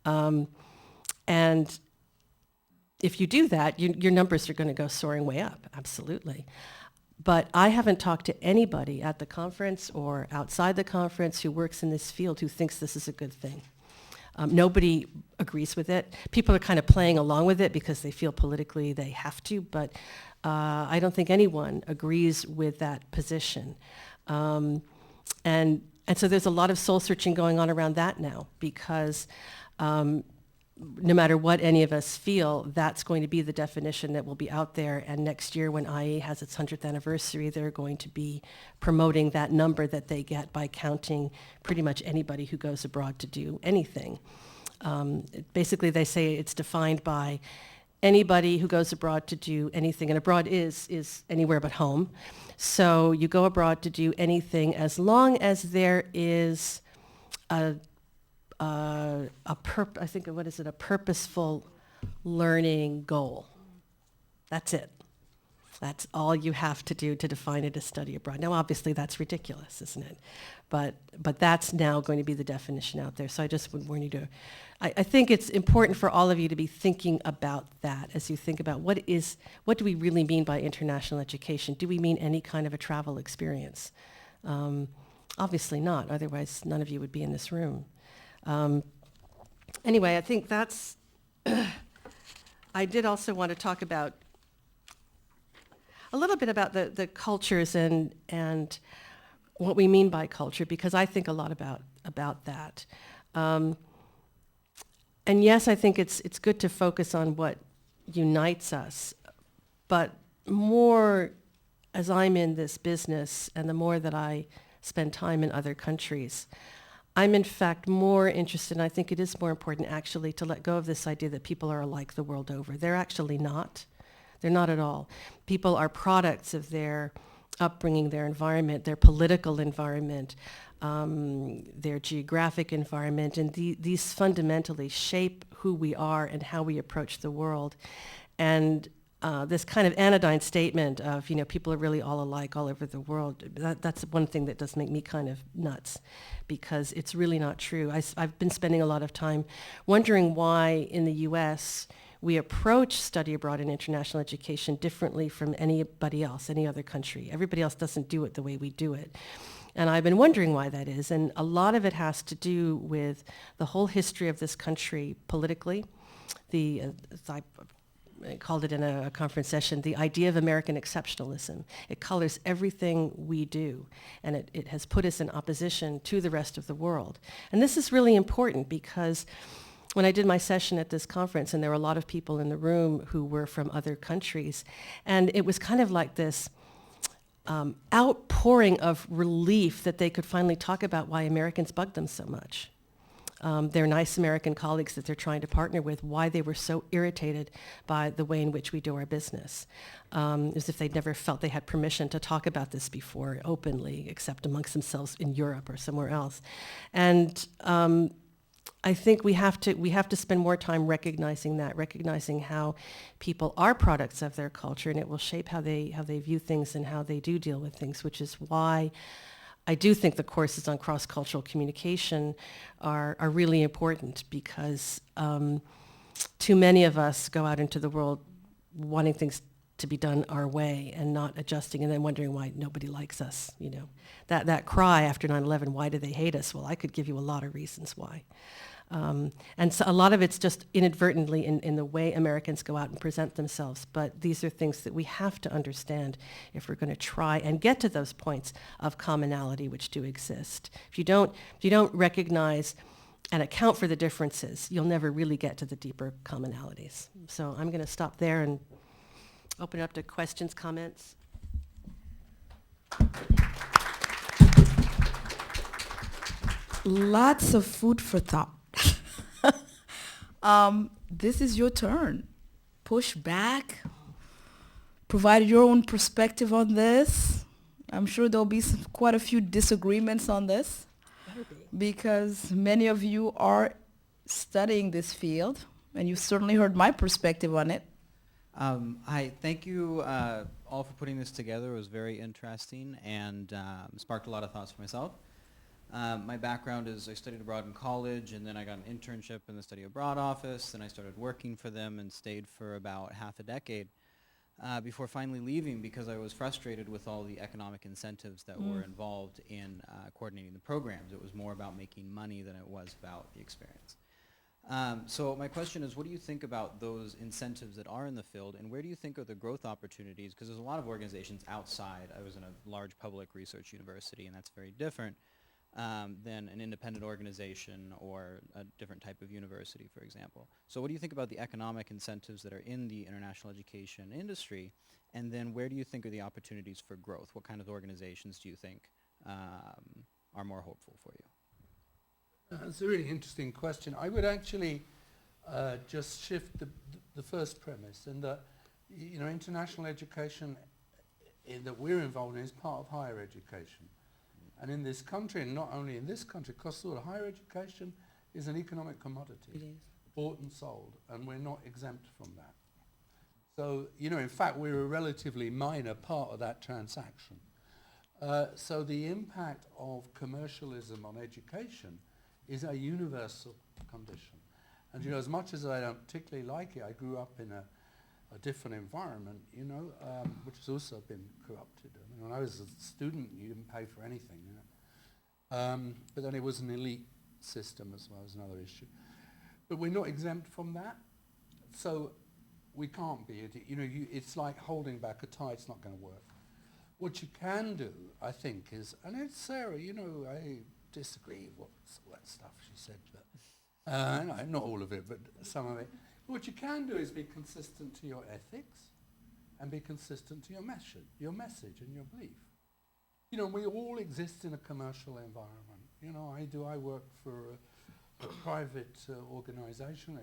B: And if you do that, your numbers are going to go soaring way up, absolutely. But I haven't talked to anybody at the conference or outside the conference who works in this field who thinks this is a good thing. Nobody agrees with it. People are kind of playing along with it because they feel politically they have to, but I don't think anyone agrees with that position. And so there's a lot of soul searching going on around that now, because no matter what any of us feel, that's going to be the definition that will be out there. And next year when IE has its 100th anniversary, they're going to be promoting that number that they get by counting pretty much anybody who goes abroad to do anything. Basically, they say it's defined by anybody who goes abroad to do anything, and abroad is anywhere but home. So you go abroad to do anything as long as there is a purposeful learning goal. That's it. That's all you have to do to define it as study abroad. Now, obviously, that's ridiculous, isn't it? But that's now going to be the definition out there. So I just would warn you to, I think it's important for all of you to be thinking about that as you think about what do we really mean by international education? Do we mean any kind of a travel experience? Obviously not, otherwise none of you would be in this room. Anyway, I think that's, I did also want to talk about a little bit about the cultures and what we mean by culture, because I think a lot about that. And yes, I think it's good to focus on what unites us, but more as I'm in this business and the more that I spend time in other countries, I'm in fact more interested, and I think it is more important actually, to let go of this idea that people are alike the world over. They're actually not. They're not at all. People are products of their upbringing, their environment, their political environment, their geographic environment, and these fundamentally shape who we are and how we approach the world. And this kind of anodyne statement of, people are really all alike all over the world. That's one thing that does make me kind of nuts, because it's really not true. I've been spending a lot of time wondering why in the U.S. we approach study abroad and international education differently from anybody else, any other country. Everybody else doesn't do it the way we do it. And I've been wondering why that is. And a lot of it has to do with the whole history of this country politically. I called it in a conference session, the idea of American exceptionalism. It colors everything we do, and it has put us in opposition to the rest of the world. And this is really important, because when I did my session at this conference, and there were a lot of people in the room who were from other countries, and it was kind of like this outpouring of relief that they could finally talk about why Americans bug them so much. Their nice American colleagues that they're trying to partner with, why they were so irritated by the way in which we do our business. As if they'd never felt they had permission to talk about this before openly, except amongst themselves in Europe or somewhere else. And I think we have to spend more time recognizing how people are products of their culture, and it will shape how they view things and how they do deal with things, which is why I do think the courses on cross-cultural communication are really important, because too many of us go out into the world wanting things to be done our way and not adjusting, and then wondering why nobody likes us. That cry after 9/11, why do they hate us? Well, I could give you a lot of reasons why. And so a lot of it's just inadvertently in the way Americans go out and present themselves. But these are things that we have to understand if we're going to try and get to those points of commonality which do exist. If you don't recognize and account for the differences, you'll never really get to the deeper commonalities. So I'm going to stop there and open it up to questions, comments.
C: Lots of food for thought. This is your turn. Push back. Provide your own perspective on this. I'm sure there'll be quite a few disagreements on this, because many of you are studying this field, and you've certainly heard my perspective on it.
D: Hi, thank you all for putting this together. It was very interesting and sparked a lot of thoughts for myself. My background is I studied abroad in college, and then I got an internship in the study abroad office, and I started working for them and stayed for about half a decade before finally leaving, because I was frustrated with all the economic incentives that were involved in coordinating the programs. It was more about making money than it was about the experience. So my question is, what do you think about those incentives that are in the field, and where do you think are the growth opportunities? Because there's a lot of organizations outside. I was in a large public research university, and that's very different than an independent organization or a different type of university, for example. So what do you think about the economic incentives that are in the international education industry, and then where do you think are the opportunities for growth? What kind of organizations do you think are more hopeful for you?
A: That's a really interesting question. I would actually just shift the first premise, in that international education that we're involved in is part of higher education. And in this country, and not only in this country, across the world, higher education is an economic commodity.
C: It is.
A: Bought and sold, and we're not exempt from that. So, in fact, we're a relatively minor part of that transaction. So the impact of commercialism on education is a universal condition. And as much as I don't particularly like it, I grew up in a different environment, which has also been corrupted. I mean, when I was a student, you didn't pay for anything, but then it was an elite system as well as another issue. But we're not exempt from that, so we can't be. It's like holding back a tide. It's not going to work. What you can do, I think, is, and it's Sarah, I disagree with all that stuff she said, but not all of it, but some of it. What you can do is be consistent to your ethics and be consistent to your message and your belief. We all exist in a commercial environment. I work for a private organization,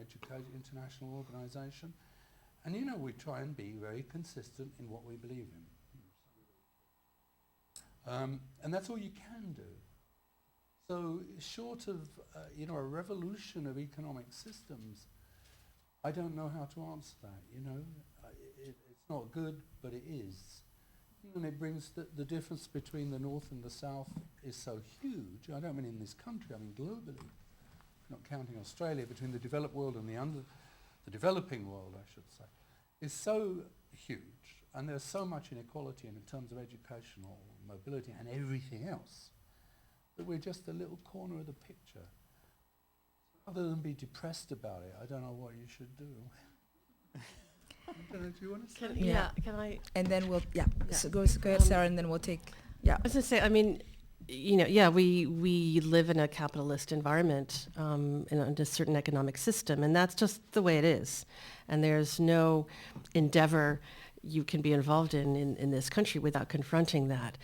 A: international organization, and we try and be very consistent in what we believe in. And that's all you can do. So short of a revolution of economic systems, I don't know how to answer that. It's not good, but it is. And it brings the difference between the North and the South is so huge. I don't mean in this country, I mean globally. Not counting Australia, between the developed world and the developing world, I should say, is so huge. And there's so much inequality in terms of educational mobility and everything else that we're just a little corner of the picture. Rather than be depressed about it, I don't know what you should do. I don't know, do you want to say?
B: Can I?
C: And then we'll,
B: Yeah.
C: So go ahead, Sarah, and then we'll take,
B: I was going to say, I mean, we live in a capitalist environment in a certain economic system, and that's just the way it is. And there's no endeavor you can be involved in this country without confronting that.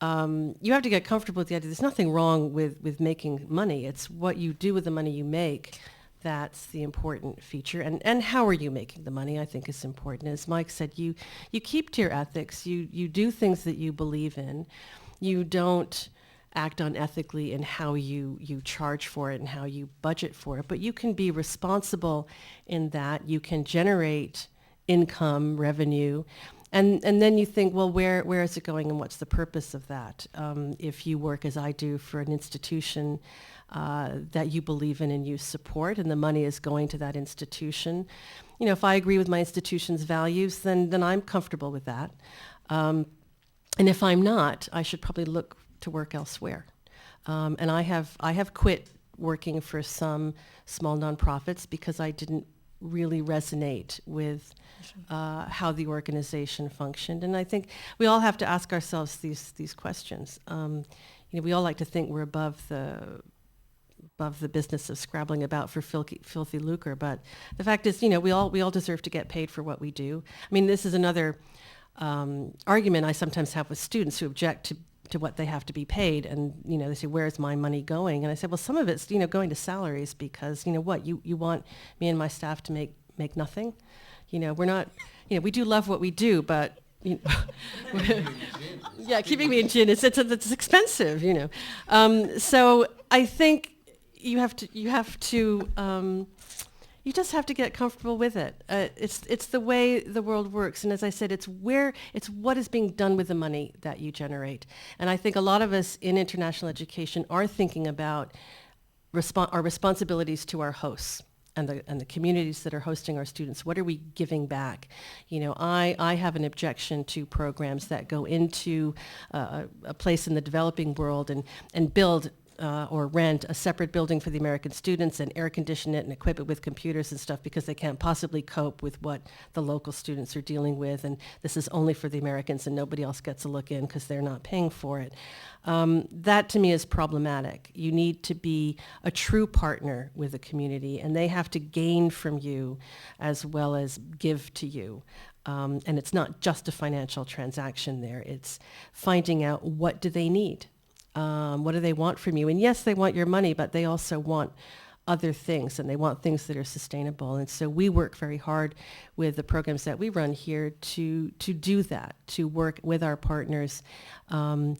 B: You have to get comfortable with the idea. There's nothing wrong with making money. It's what you do with the money you make that's the important feature. And how are you making the money, I think, is important. As Mike said, you keep to your ethics. You do things that you believe in. You don't act unethically in how you charge for it and how you budget for it. But you can be responsible in that. You can generate income, revenue. And then you think, well, where is it going and what's the purpose of that? If you work, as I do, for an institution that you believe in and you support, and the money is going to that institution, if I agree with my institution's values, then I'm comfortable with that. And if I'm not, I should probably look to work elsewhere. And I have quit working for some small nonprofits because I didn't really resonate with how the organization functioned. And I think we all have to ask ourselves these questions. We all like to think we're above the business of scrabbling about for filthy lucre, but the fact is, we all deserve to get paid for what we do. I mean, this is another argument I sometimes have with students who object to what they have to be paid, and they say, where's my money going? And I say, well, some of it's going to salaries, because you want me and my staff to make nothing. We're not, we do love what we do, but yeah, keeping me in gin, it's expensive, So I think you just have to get comfortable with it. It's the way the world works. And as I said, it's what is being done with the money that you generate. And I think a lot of us in international education are thinking about our responsibilities to our hosts and the communities that are hosting our students. What are we giving back? I have an objection to programs that go into a place in the developing world and build or rent a separate building for the American students and air condition it and equip it with computers and stuff, because they can't possibly cope with what the local students are dealing with, and this is only for the Americans and nobody else gets a look in because they're not paying for it. That to me is problematic. You need to be a true partner with the community, and they have to gain from you as well as give to you. And it's not just a financial transaction there. It's finding out, what do they need? What do they want from you? And yes, they want your money, but they also want other things, and they want things that are sustainable. And so we work very hard with the programs that we run here to do that, to work with our partners and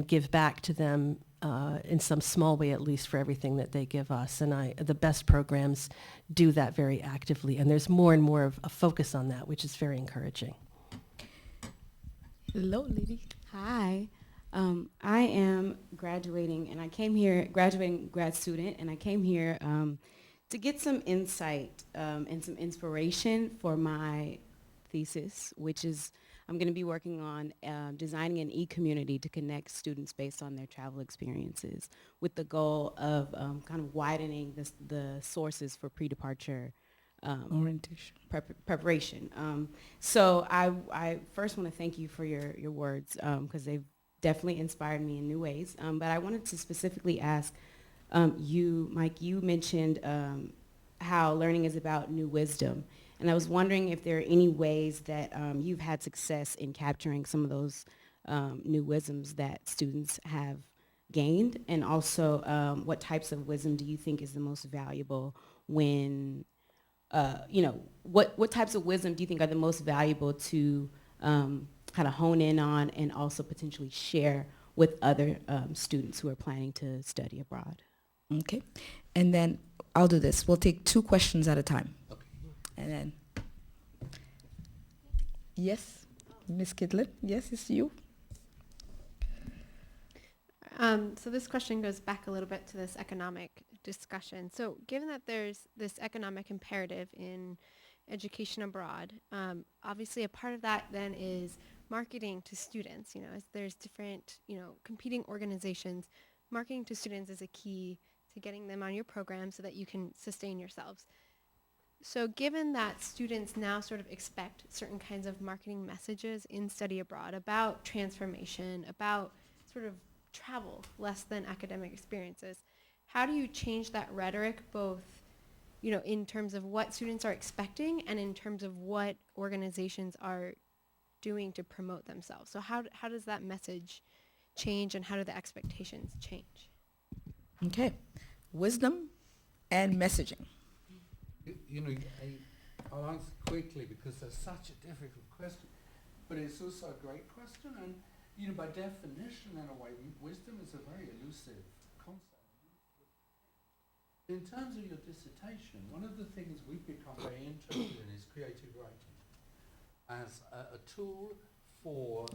B: give back to them in some small way, at least, for everything that they give us. And the best programs do that very actively, and there's more and more of a focus on that, which is very encouraging.
C: hello, lady.
E: Hi. I am graduating grad student, and I came here to get some insight and some inspiration for my thesis, which is I'm going to be working on designing an e-community to connect students based on their travel experiences, with the goal of kind of widening the sources for pre-departure
C: Orientation.
E: preparation. So I first want to thank you for your words, because they've definitely inspired me in new ways. But I wanted to specifically ask you, Mike, you mentioned how learning is about new wisdom. And I was wondering if there are any ways that you've had success in capturing some of those new wisdoms that students have gained, and also what types of wisdom do you think is the most valuable when, what types of wisdom do you think are the most valuable to kind of hone in on and also potentially share with other students who are planning to study abroad?
C: Okay. And then I'll do this. We'll take 2 questions at a time.
A: Okay.
C: And then Yes, Miss Kidlin. Yes, it's you.
F: So this question goes back a little bit to this economic discussion. So given that there's this economic imperative in education abroad, obviously a part of that then is marketing to students. As there's different, competing organizations, marketing to students is a key to getting them on your program so that you can sustain yourselves. So given that students now sort of expect certain kinds of marketing messages in study abroad about transformation, about sort of travel less than academic experiences, how do you change that rhetoric both, in terms of what students are expecting and in terms of what organizations are doing to promote themselves? So how does that message change and how do the expectations change?
C: Okay. Wisdom and messaging.
A: I'll answer quickly because that's such a difficult question, but it's also a great question, and by definition, in a way, wisdom is a very elusive concept. In terms of your dissertation, one of the things we've become very interested in is creative writing as a tool for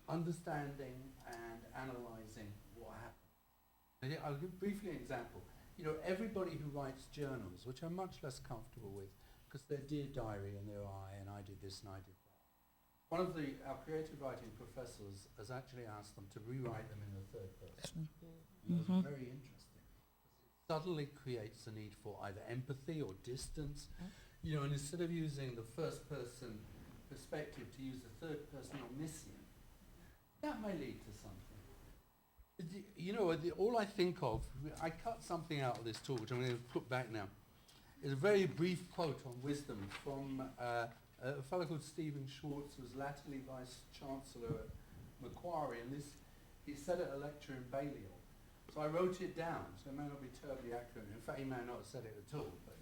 A: understanding and analysing what happened. I'll give briefly an example. Everybody who writes journals, which I'm much less comfortable with, because they're Dear Diary and they're and I did this and I did that. One of our creative writing professors has actually asked them to rewrite them in the third person. And it was very interesting. It suddenly creates a need for either empathy or distance. And instead of using the first person perspective, to use the third person omniscient, that may lead to something. All I think of, I cut something out of this talk, which I'm going to put back now, is a very brief quote on wisdom from a fellow called Stephen Schwartz, who was latterly Vice-Chancellor at Macquarie, and he said at a lecture in Balliol. So I wrote it down, so it may not be terribly accurate. In fact, he may not have said it at all. But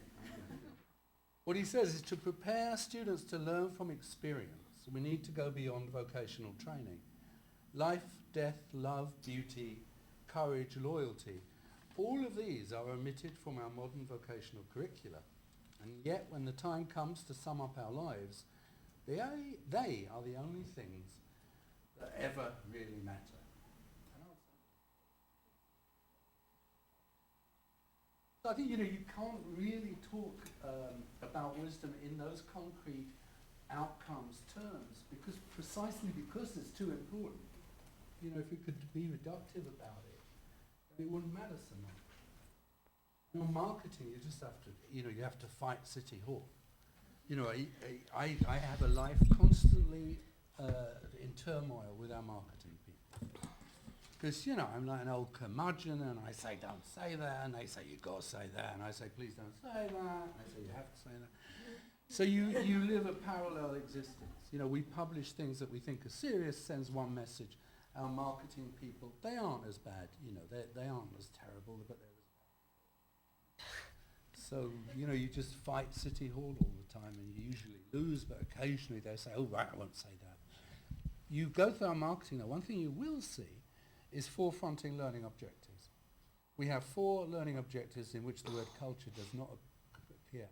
A: what he says is to prepare students to learn from experience, we need to go beyond vocational training. Life, death, love, beauty, courage, loyalty, all of these are omitted from our modern vocational curricula. And yet, when the time comes to sum up our lives, they are the only things that ever really matter. So I think, you can't really talk about wisdom in those concrete outcomes terms, precisely because it's too important. If you could be reductive about it, then it wouldn't matter so much. In marketing, you just have to, you have to fight City Hall. I have a life constantly in turmoil with our marketing people. Because, I'm like an old curmudgeon, and I say, don't say that, and they say, you've got to say that, and I say, please don't say that, and I say, you have to say that. So you live a parallel existence. We publish things that we think are serious, sends one message. Our marketing people, they aren't as bad, they aren't as terrible, but they're as bad. So, you just fight City Hall all the time, and you usually lose, but occasionally they say, oh, right, I won't say that. You go through our marketing, though, one thing you will see is forefronting learning objectives. We have 4 learning objectives in which the word culture does not appear.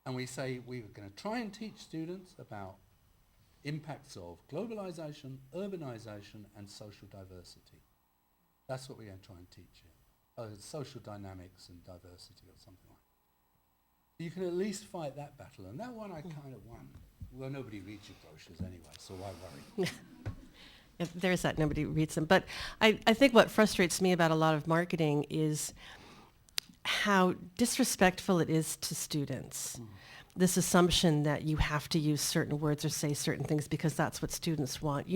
A: And we say we're going to try and teach students about impacts of globalization, urbanization, and social diversity. That's what we're going to try and teach you. Social dynamics and diversity or something like that. You can at least fight that battle, and that one I kind of won. Well, nobody reads your brochures anyway, so why worry?
B: There's that, nobody reads them. But I think what frustrates me about a lot of marketing is how disrespectful it is to students. This assumption that you have to use certain words or say certain things because that's what students want.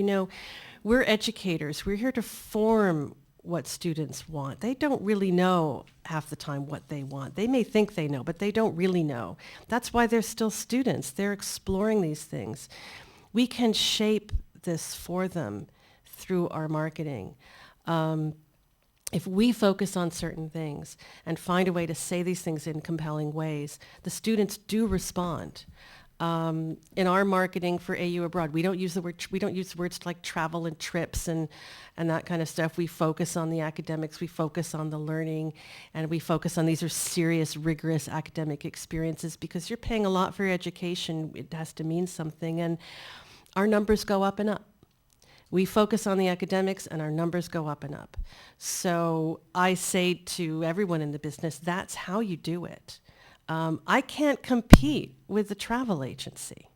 B: We're educators. We're here to form what students want. They don't really know half the time what they want. They may think they know, but they don't really know. That's why they're still students. They're exploring these things. We can shape this for them through our marketing. If we focus on certain things and find a way to say these things in compelling ways, the students do respond. In our marketing for AU Abroad, we don't use words like travel and trips and that kind of stuff. We focus on the academics, we focus on the learning, and we focus on these are serious, rigorous academic experiences because you're paying a lot for your education. It has to mean something, and our numbers go up and up. We focus on the academics and our numbers go up and up. So I say to everyone in the business, that's how you do it. I can't compete with the travel agency.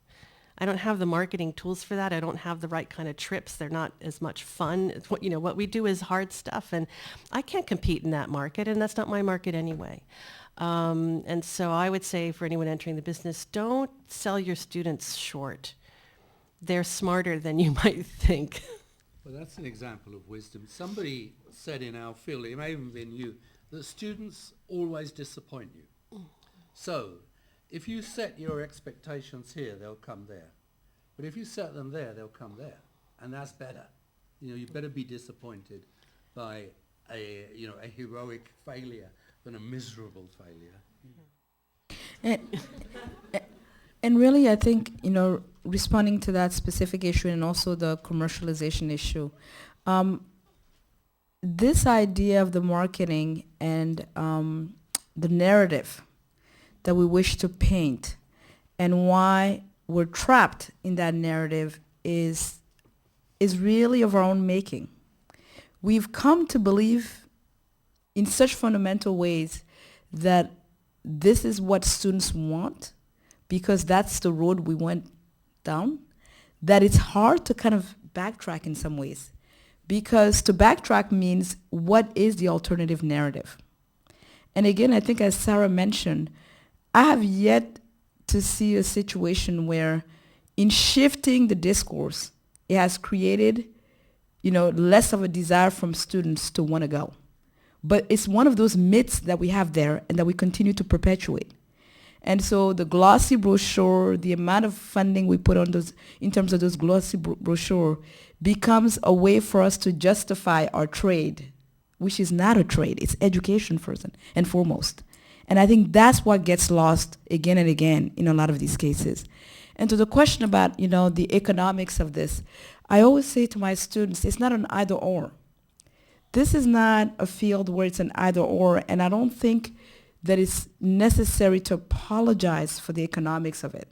B: I don't have the marketing tools for that. I don't have the right kind of trips. They're not as much fun. It's what we do is hard stuff, and I can't compete in that market, and that's not my market anyway. And so I would say for anyone entering the business, don't sell your students short. They're smarter than you might think.
A: Well, that's an example of wisdom. Somebody said in our field, it may have been you, that students always disappoint you. So, if you set your expectations here, they'll come there. But if you set them there, they'll come there. And that's better. You better be disappointed by a heroic failure than a miserable failure.
C: And really, I think, responding to that specific issue and also the commercialization issue, this idea of the marketing and the narrative that we wish to paint and why we're trapped in that narrative is really of our own making. We've come to believe in such fundamental ways that this is what students want because that's the road we went down, that it's hard to kind of backtrack in some ways. Because to backtrack means what is the alternative narrative? And again, I think as Sarah mentioned, I have yet to see a situation where in shifting the discourse, it has created, less of a desire from students to want to go. But it's one of those myths that we have there and that we continue to perpetuate. And so the glossy brochure, the amount of funding we put on those, in terms of those glossy brochure, becomes a way for us to justify our trade, which is not a trade. It's education first and foremost. And I think that's what gets lost again and again in a lot of these cases. And to the question about, the economics of this, I always say to my students, it's not an either or. This is not a field where it's an either or, and I don't think that it's necessary to apologize for the economics of it.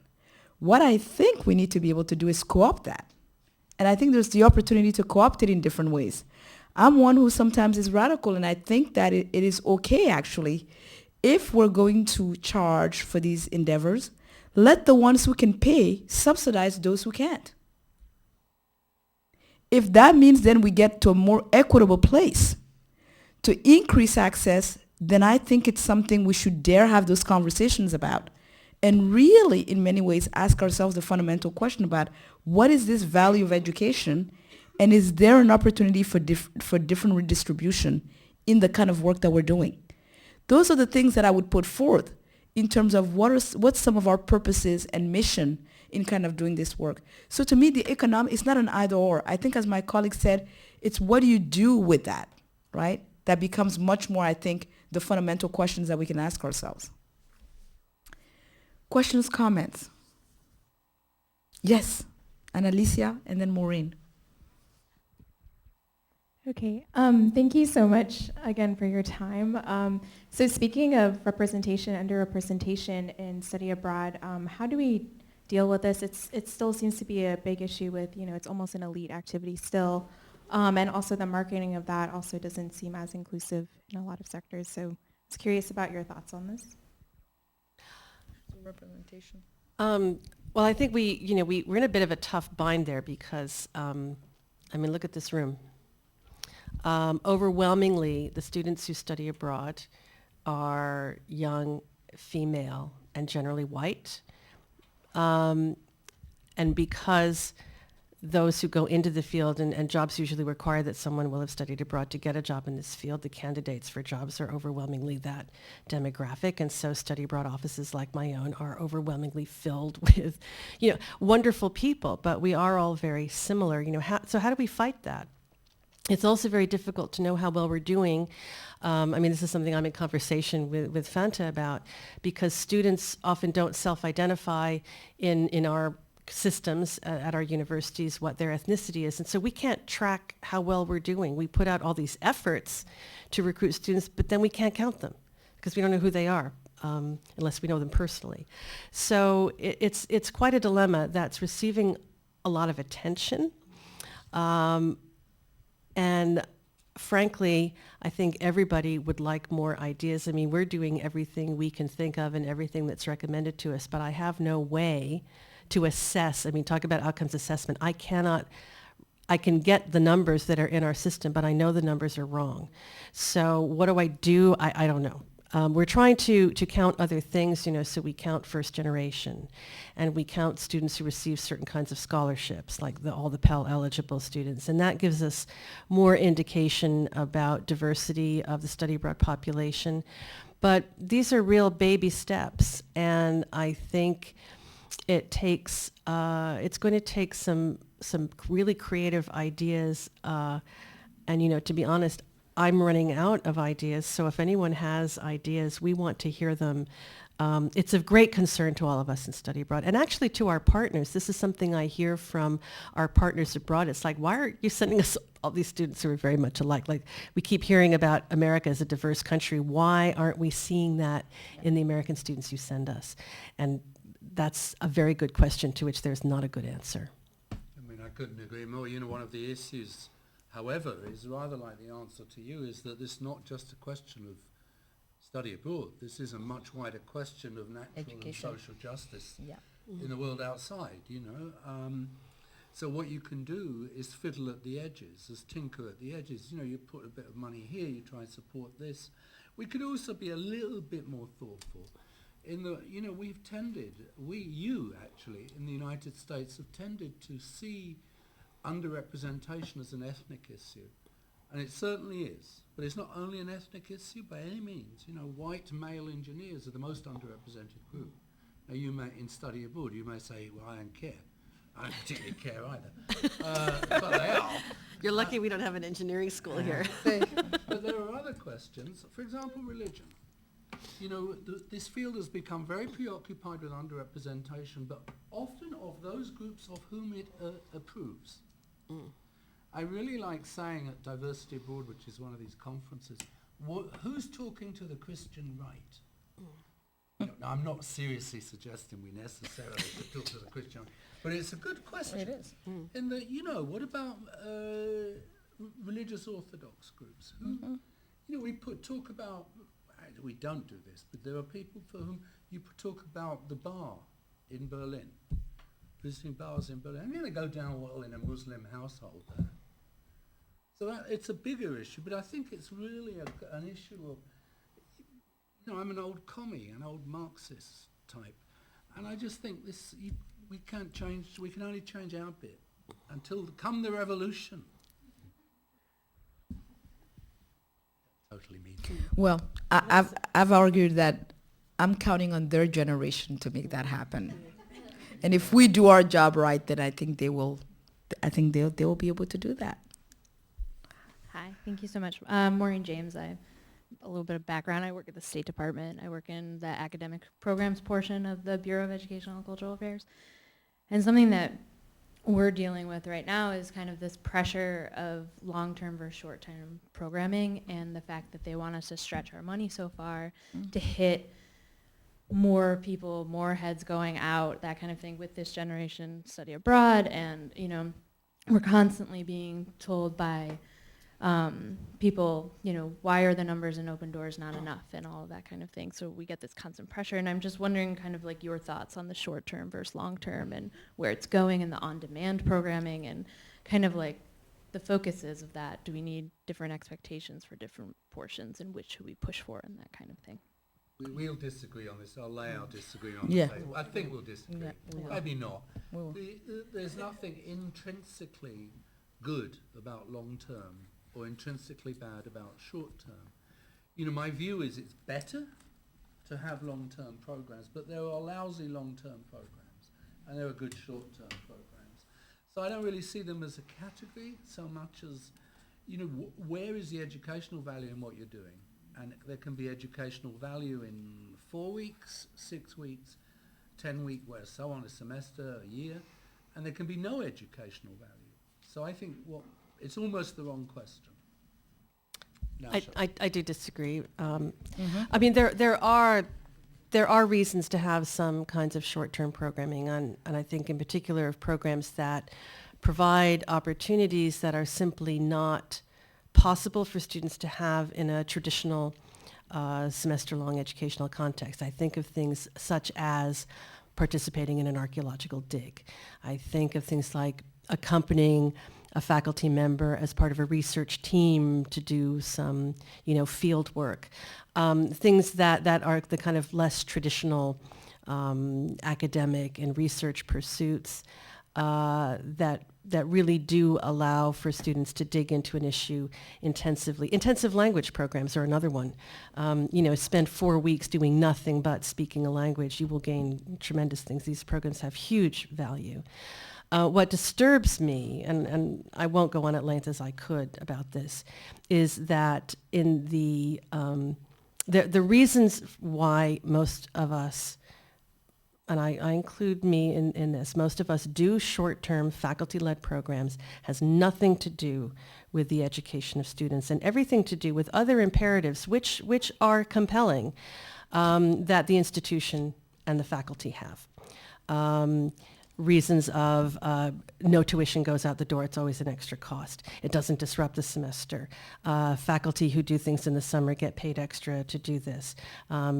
C: What I think we need to be able to do is co-opt that. And I think there's the opportunity to co-opt it in different ways. I'm one who sometimes is radical, and I think that it is okay, actually, if we're going to charge for these endeavors, let the ones who can pay subsidize those who can't. If that means then we get to a more equitable place to increase access, then I think it's something we should dare have those conversations about and really, in many ways, ask ourselves the fundamental question about what is this value of education, and is there an opportunity for different redistribution in the kind of work that we're doing? Those are the things that I would put forth in terms of what's some of our purposes and mission in kind of doing this work. So to me, the economic, it's not an either or. I think as my colleague said, it's what do you do with that, right? That becomes much more, I think, the fundamental questions that we can ask ourselves. Questions, comments? Yes, and Alicia, and then Maureen.
G: Okay, thank you so much again for your time. So speaking of representation, underrepresentation in study abroad, how do we deal with this? It still seems to be a big issue with, it's almost an elite activity still. And also the marketing of that also doesn't seem as inclusive in a lot of sectors. So I was curious about your thoughts on this.
C: Representation.
B: Well, I think we're in a bit of a tough bind there because, look at this room. Overwhelmingly, the students who study abroad are young, female, and generally white. And because those who go into the field, and jobs usually require that someone will have studied abroad to get a job in this field, the candidates for jobs are overwhelmingly that demographic, and so study abroad offices like my own are overwhelmingly filled with, wonderful people, but we are all very similar. So how do we fight that? It's also very difficult to know how well we're doing. I mean, this is something I'm in conversation with Fanta about, because students often don't self-identify in our systems at our universities what their ethnicity is. And so we can't track how well we're doing. We put out all these efforts to recruit students, but then we can't count them because we don't know who they are. Unless we know them personally. So it's quite a dilemma that's receiving a lot of attention. And frankly, I think everybody would like more ideas. I mean, we're doing everything we can think of and everything that's recommended to us, but I have no way to assess. I mean, talk about outcomes assessment. I can get the numbers that are in our system, but I know the numbers are wrong. So what do? I don't know. We're trying to count other things, so we count first generation, and we count students who receive certain kinds of scholarships, like all the Pell eligible students, and that gives us more indication about diversity of the study abroad population. But these are real baby steps, and I think it's going to take some really creative ideas, and to be honest, I'm running out of ideas, so if anyone has ideas, we want to hear them. It's of great concern to all of us in study abroad, and actually to our partners. This is something I hear from our partners abroad. It's like, why are you sending us all these students who are very much alike? Like, we keep hearing about America as a diverse country. Why aren't we seeing that in the American students you send us? And that's a very good question to which there's not a good answer.
A: I mean, I couldn't agree more. One of the issues, however, is rather like the answer to you, is that it's not just a question of study abroad. This is a much wider question of natural
C: Education.
A: and social justice
C: Yeah.
A: in the world outside, So what you can do is fiddle at the edges, is tinker at the edges. You put a bit of money here, you try and support this. We could also be a little bit more thoughtful in the, you actually, in the United States have tended to see underrepresentation as an ethnic issue, and it certainly is, but it's not only an ethnic issue by any means. White male engineers are the most underrepresented group. Now, you may, in study abroad, you may say, well, I don't care. I don't particularly care either, but they are.
B: You're lucky we don't have an engineering school here.
A: But there are other questions, for example, religion. This field has become very preoccupied with underrepresentation, but often of those groups of whom it approves. I really like saying at Diversity Abroad, which is one of these conferences, who's talking to the Christian right? Now, I'm not seriously suggesting we necessarily should talk to the Christian right, but it's a good question.
C: It is.
A: In that, what about religious orthodox groups? We talk about, we don't do this, but there are people for whom you talk about the bar in Berlin. Visiting bars in Berlin. I'm going to go down well in a Muslim household there. So it's a bigger issue, but I think it's really an issue of, I'm an old commie, an old Marxist type, and I just think we can't change, we can only change our bit until come the revolution. Totally me too.
C: Well, I've argued that I'm counting on their generation to make that happen. And if we do our job right, then I think they will be able to do that.
H: Hi, thank you so much. Maureen James, I have a little bit of background. I work at the State Department. I work in the academic programs portion of the Bureau of Educational and Cultural Affairs. And something that we're dealing with right now is kind of this pressure of long-term versus short-term programming, and the fact that they want us to stretch our money so far to hit more people, more heads going out, that kind of thing with this generation study abroad. And, we're constantly being told by people, why are the numbers in Open Doors not enough, and all of that kind of thing. So we get this constant pressure, and I'm just wondering kind of like your thoughts on the short term versus long term, and where it's going, and the on-demand programming, and kind of like the focuses of that. Do we need different expectations for different portions, and which should we push for, and that kind of thing?
A: We'll disagree on this. I'll lay our disagreement on
C: Yeah.
A: the table. I think we'll disagree.
C: Yeah, we will.
A: Maybe not.
C: We will.
A: There's nothing intrinsically good about long term or intrinsically bad about short term. My view is it's better to have long-term programs, but there are lousy long-term programs, and there are good short-term programs. So I don't really see them as a category so much as, where is the educational value in what you're doing? And there can be educational value in 4 weeks, 6 weeks, 10 weeks, where so on, a semester, a year, and there can be no educational value. So I think it's almost the wrong question. Now,
B: I do disagree. I mean, there are reasons to have some kinds of short-term programming, and I think in particular of programs that provide opportunities that are simply not possible for students to have in a traditional semester-long educational context. I think of things such as participating in an archaeological dig. I think of things like accompanying a faculty member as part of a research team to do some, field work. Things that are the kind of less traditional academic and research pursuits that really do allow for students to dig into an issue intensively. Intensive language programs are another one. Spend 4 weeks doing nothing but speaking a language. You will gain tremendous things. These programs have huge value. What disturbs me, and I won't go on at length as I could about this, is that in the reasons why most of us, and I include me in this, most of us do short-term faculty-led programs has nothing to do with the education of students and everything to do with other imperatives which are compelling that the institution and the faculty have. Reasons of no tuition goes out the door, it's always an extra cost. It doesn't disrupt the semester. Faculty who do things in the summer get paid extra to do this.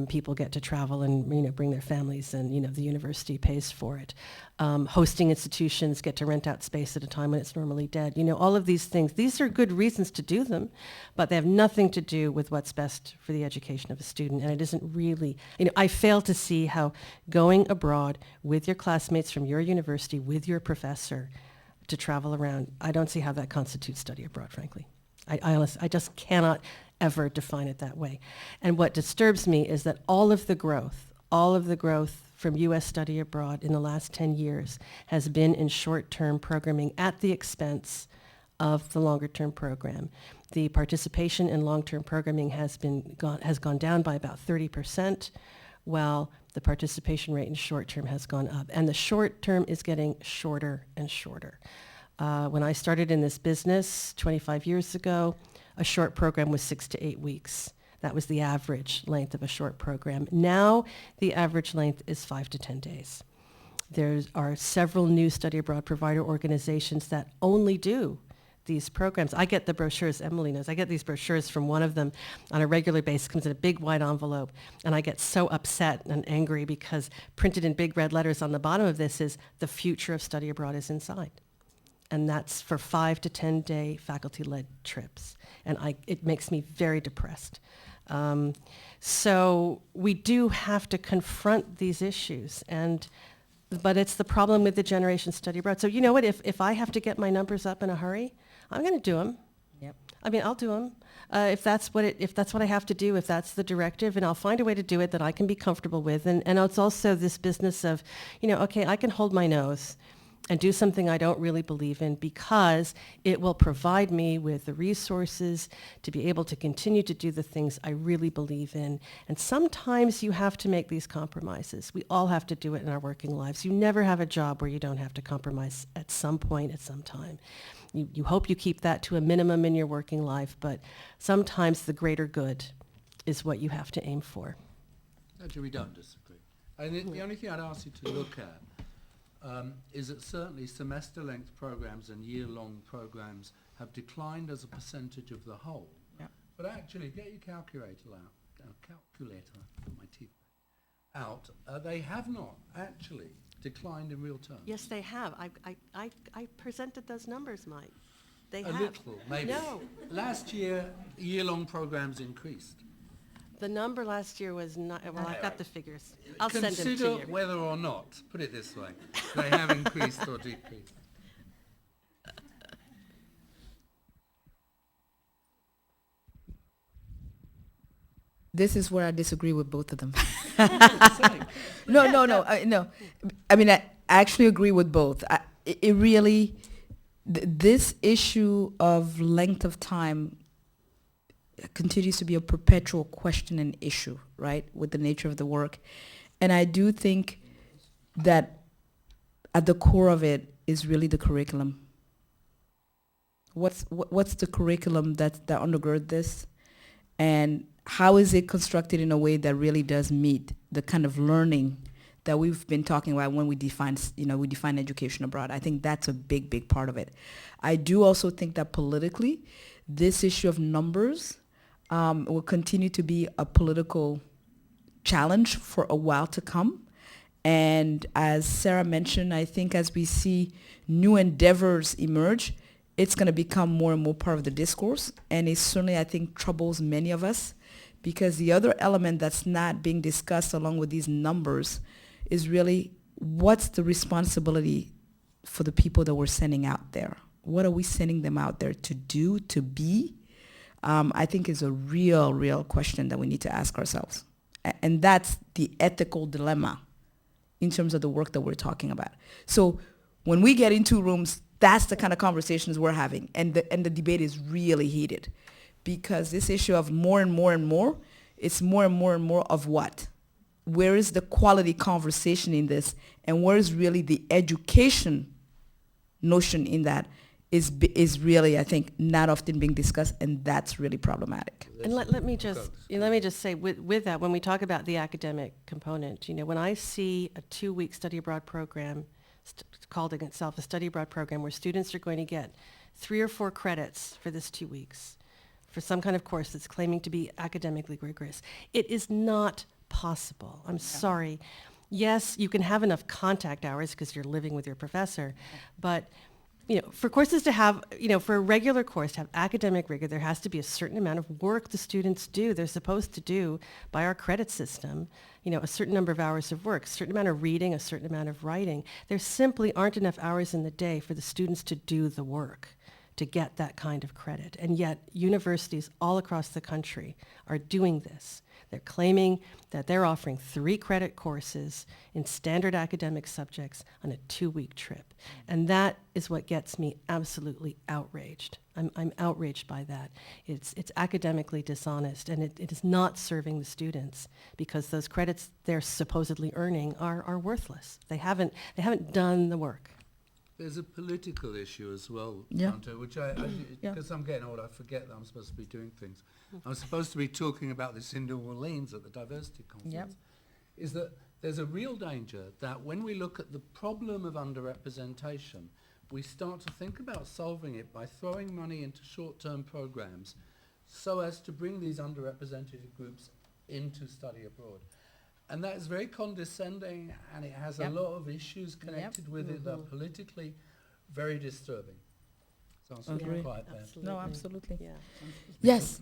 B: People get to travel and bring their families, and the university pays for it. Hosting institutions get to rent out space at a time when it's normally dead. All of these things, these are good reasons to do them, but they have nothing to do with what's best for the education of a student. And it isn't really, I fail to see how going abroad with your classmates from your university, with your professor, to travel around, I don't see how that constitutes study abroad, frankly. I just cannot ever define it that way. And what disturbs me is that all of the growth from U.S. study abroad in the last 10 years has been in short-term programming at the expense of the longer-term program. The participation in long-term programming has gone down by about 30%, while the participation rate in short-term has gone up. And the short-term is getting shorter and shorter. When I started in this business 25 years ago, a short program was 6 to 8 weeks. That was the average length of a short program. Now, the average length is 5 to 10 days. There are several new study abroad provider organizations that only do these programs. I get the brochures, Emily knows, I get these brochures from one of them on a regular basis, comes in a big white envelope, and I get so upset and angry because printed in big red letters on the bottom of this is, the future of study abroad is inside. And that's for 5 to 10 day faculty-led trips. And it makes me very depressed. So we do have to confront these issues, but it's the problem with the generation study abroad. So you know what, if I have to get my numbers up in a hurry, I'm going to do them.
C: Yep.
B: I mean, I'll do them. If that's what I have to do, if that's the directive, and I'll find a way to do it that I can be comfortable with. And it's also this business of, okay, I can hold my nose and do something I don't really believe in because it will provide me with the resources to be able to continue to do the things I really believe in. And sometimes you have to make these compromises. We all have to do it in our working lives. You never have a job where you don't have to compromise at some point, at some time. You hope you keep that to a minimum in your working life, but sometimes the greater good is what you have to aim for.
A: Actually, we don't disagree. The only thing I'd ask you to look at is that certainly semester-length programs and year-long programs have declined as a percentage of the whole.
C: Yeah.
A: But actually, get your calculator put my teeth out. They have not actually declined in real terms.
B: Yes, they have. I presented those numbers, Mike. They
A: a
B: have.
A: little, maybe.
B: No.
A: Last year, year-long programs increased.
B: The number last year was not, well, I've got the figures. I'll send them to
A: Consider
B: you.
A: whether or not, put it this way, they have increased or decreased.
C: This is where I disagree with both of them. No. I mean, I actually agree with both. It really, this issue of length of time continues to be a perpetual question and issue, right, with the nature of the work. And I do think that at the core of it is really the curriculum. What's the curriculum that undergird this, and how is it constructed in a way that really does meet the kind of learning that we've been talking about when we define education abroad? I think that's a big part of it. I do also think that politically, this issue of numbers will continue to be a political challenge for a while to come. And as Sarah mentioned, I think as we see new endeavors emerge, it's going to become more and more part of the discourse. And it certainly, I think, troubles many of us, because the other element that's not being discussed along with these numbers is really what's the responsibility for the people that we're sending out there? What are we sending them out there to do, to be? I think is a real question that we need to ask ourselves. And that's the ethical dilemma in terms of the work that we're talking about. So when we get into rooms, that's the kind of conversations we're having. And the debate is really heated, because this issue of more and more, it's more and more of what? Where is the quality conversation in this? And where is really the education notion in that is really, I think, not often being discussed, and that's really problematic.
B: And let me just say with that, when we talk about the academic component, when I see a 2-week study abroad program called itself a study abroad program, where students are going to get 3 or 4 credits for this 2 weeks for some kind of course that's claiming to be academically rigorous, it is not possible. I'm sorry. Yes, you can have enough contact hours because you're living with your professor, but for courses to have, for a regular course to have academic rigor, there has to be a certain amount of work the students do. They're supposed to do by our credit system, a certain number of hours of work, a certain amount of reading, a certain amount of writing. There simply aren't enough hours in the day for the students to do the work to get that kind of credit. And yet universities all across the country are doing this. They're claiming that they're offering 3 credit courses in standard academic subjects on a 2-week trip. And that is what gets me absolutely outraged. I'm outraged by that. It's academically dishonest, and it is not serving the students, because those credits they're supposedly earning are worthless. They haven't done the work.
A: There's a political issue as well,
C: Yeah.
A: Tonto, which because I'm getting old, I forget that I'm supposed to be doing things. I'm supposed to be talking about this in New Orleans at the diversity conference.
C: Yep.
A: Is that there's a real danger that when we look at the problem of underrepresentation, we start to think about solving it by throwing money into short-term programs so as to bring these underrepresented groups into study abroad. And that is very condescending, and it has a lot of issues connected with it that are politically very disturbing. So I'm sort
C: Agree.
A: of quiet there.
B: Absolutely.
C: No, absolutely.
B: Yeah.
C: Yes.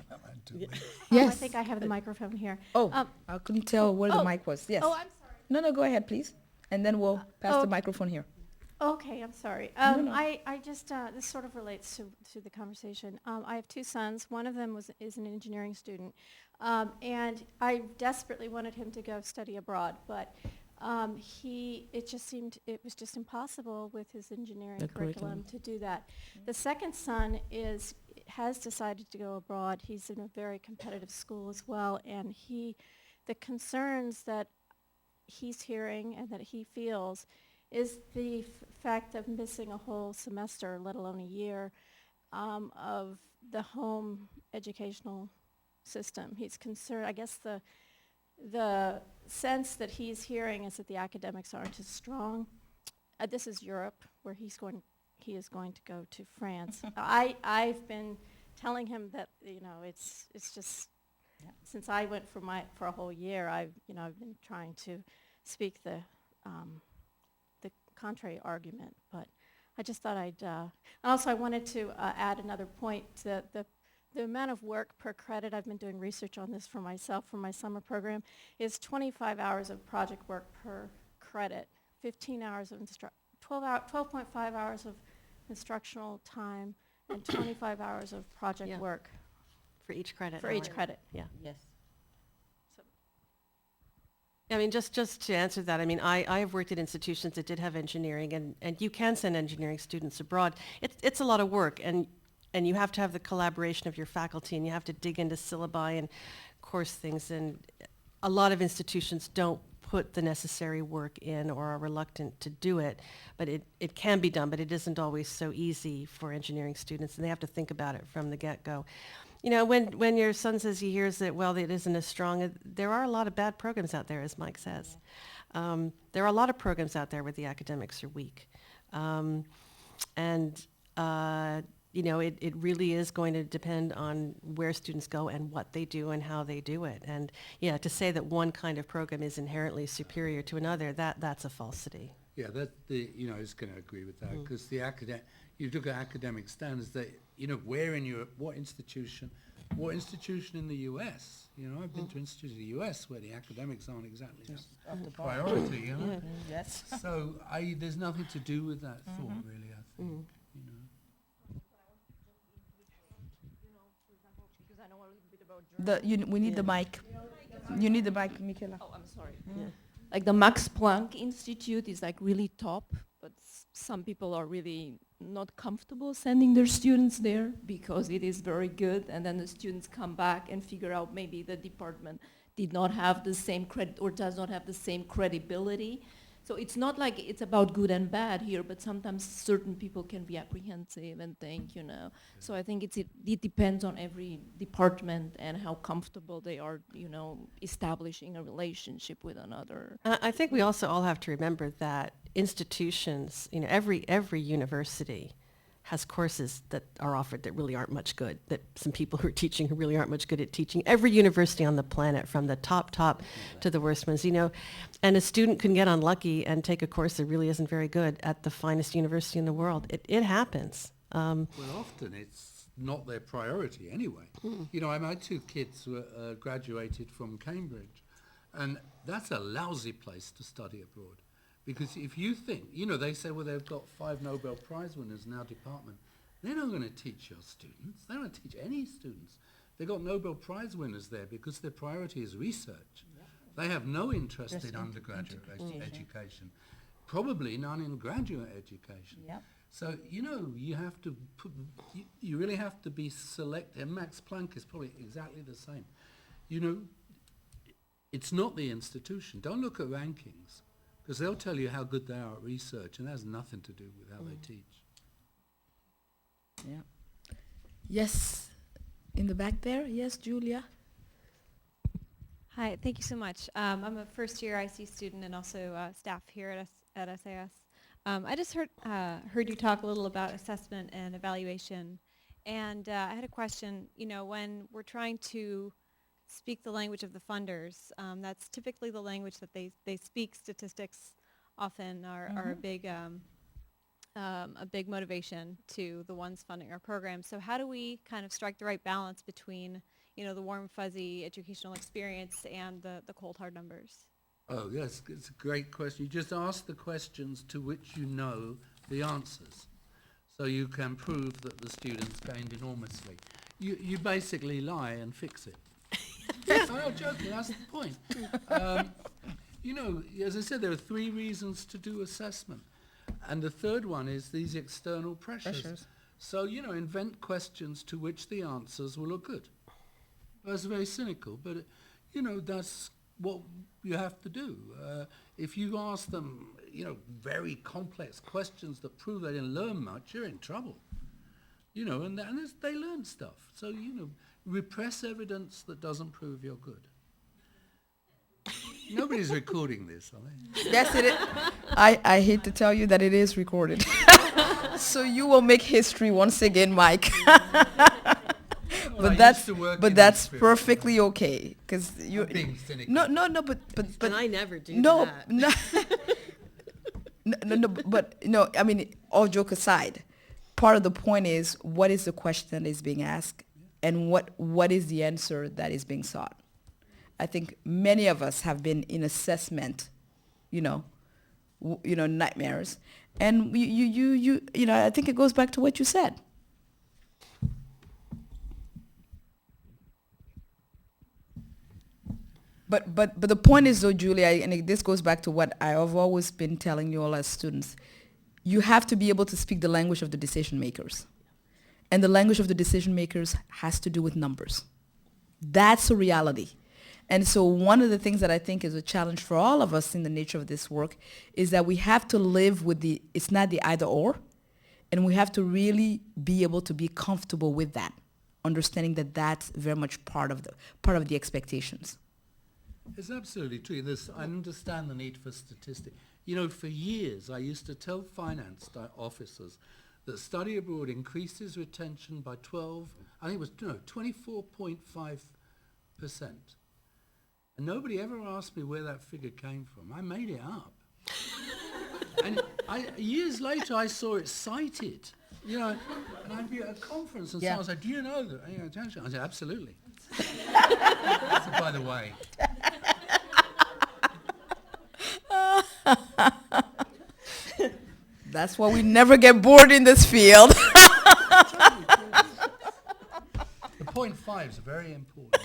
B: Yeah.
C: Yes.
I: I think I have the microphone here.
C: Oh, I couldn't tell where the
I: oh.
C: mic was. Yes.
I: Oh, I'm sorry.
C: No, go ahead, please. And then we'll pass the
I: okay.
C: microphone here.
I: Okay, I'm sorry.
C: No.
I: I just, this sort of relates to the conversation. I have 2 sons. One of them is an engineering student. And I desperately wanted him to go study abroad, but it was just impossible with his engineering
C: The
I: curriculum to do that. The second son has decided to go abroad. He's in a very competitive school as well, and the concerns that he's hearing and that he feels is the fact of missing a whole semester, let alone a year, of the home educational system. He's concerned, I guess the sense that he's hearing is that the academics aren't as strong. This is Europe, where he is going to go to France. I've been telling him that, it's just, since I went for a whole year, I've been trying to speak the contrary argument, but I just thought also I wanted to add another point. The amount of work per credit, I've been doing research on this for myself for my summer program, is 25 hours of project work per credit, 15 hours of 12.5 hours of instructional time, and 25 hours of project work.
B: For each credit.
I: For each credit.
B: Yeah.
C: Yes.
B: I mean, just to answer that, I mean, I have worked at institutions that did have engineering, and you can send engineering students abroad. It's a lot of work, and you have to have the collaboration of your faculty, and you have to dig into syllabi and course things, and a lot of institutions don't put the necessary work in or are reluctant to do it, but it can be done, but it isn't always so easy for engineering students, and they have to think about it from the get-go. You know, when your son says he hears that, well, it isn't as strong, there are a lot of bad programs out there, as Mike says. There are a lot of programs out there where the academics are weak. You know, it really is going to depend on where students go and what they do and how they do it. And yeah, to say that one kind of program is inherently superior to another, that's a falsity.
A: Yeah, I was going to agree with that, because you look at academic standards, where in Europe, what institution in the US? You know, I've been to institutions in the US where the academics aren't exactly a priority, you know?
C: Yes.
A: So there's nothing to do with that thought, really, I think, you know.
C: We need the mic. You need the mic, Michaela.
J: Oh, I'm sorry. Yeah. Like the Max Planck Institute is like really top, but some people are really not comfortable sending their students there because it is very good, and then the students come back and figure out maybe the department did not have the same credit or does not have the same credibility. So it's not like it's about good and bad here, but sometimes certain people can be apprehensive and think, you know. So I think it depends on every department and how comfortable they are, you know, establishing a relationship with another.
B: I think we also all have to remember that institutions, you know, every university has courses that are offered that really aren't much good, that some people who are teaching who really aren't much good at teaching. Every university on the planet, from the top to the worst ones, you know. And a student can get unlucky and take a course that really isn't very good at the finest university in the world. It happens.
A: Well, often it's not their priority anyway. You know, my two kids were graduated from Cambridge, and that's a lousy place to study abroad. Because if you think, you know, they say, well, they've got 5 Nobel Prize winners in our department. They're not going to teach your students. They don't teach any students. They've got Nobel Prize winners there because their priority is research. They have no interest in undergraduate education, probably none in graduate education.
C: Yep.
A: So, you know, you have to you really have to be selective. And Max Planck is probably exactly the same. You know, it's not the institution. Don't look at rankings, because they'll tell you how good they are at research, and that has nothing to do with how they teach.
C: Yeah. Yes. In the back there. Yes, Julia.
K: Hi, thank you so much. I'm a first-year IC student and also staff here at SAS. I just heard you talk a little about assessment and evaluation, and I had a question. You know, when we're trying to speak the language of the funders, that's typically the language that they speak. Statistics often are a big motivation to the ones funding our program. So how do we kind of strike the right balance between, you know, the warm, fuzzy educational experience and the cold, hard numbers?
A: Oh, yes, it's a great question. You just ask the questions to which you know the answers, so you can prove that the students gained enormously. You basically lie and fix it. I'm not joking, that's the point. You know, as I said, there are 3 reasons to do assessment. And the third one is these external pressures. So, you know, invent questions to which the answers will look good. That's very cynical, but, you know, that's what you have to do. If you ask them, you know, very complex questions that prove they didn't learn much, you're in trouble. You know, and they learn stuff. So, you know, repress evidence that doesn't prove you're good. Nobody's recording this, are they?
C: Yes, it is. I hate to tell you that it is recorded. So you will make history once again, Mike.
A: Well,
C: but that's perfectly okay, because you.
A: Being cynical.
C: No, but
B: And I never do
C: no,
B: that.
C: no, but no. I mean, all joke aside, part of the point is what is the question that is being asked, and what is the answer that is being sought. I think many of us have been in assessment, nightmares, and you know. I think it goes back to what you said. But the point is though, Julia, and this goes back to what I have always been telling you all as students, you have to be able to speak the language of the decision makers. And the language of the decision makers has to do with numbers. That's a reality. And so one of the things that I think is a challenge for all of us in the nature of this work is that we have to live with it's not the either or, and we have to really be able to be comfortable with that, understanding that that's very much part of the expectations.
A: It's absolutely true. I understand the need for statistics. For years I used to tell finance officers that study abroad increases retention by 24.5%. And nobody ever asked me where that figure came from. I made it up. And years later I saw it cited, and I'd be at a conference and someone said, do you know that? I said, absolutely. So, by the way.
C: That's why we never get bored in this field.
A: The 0.5 is very important.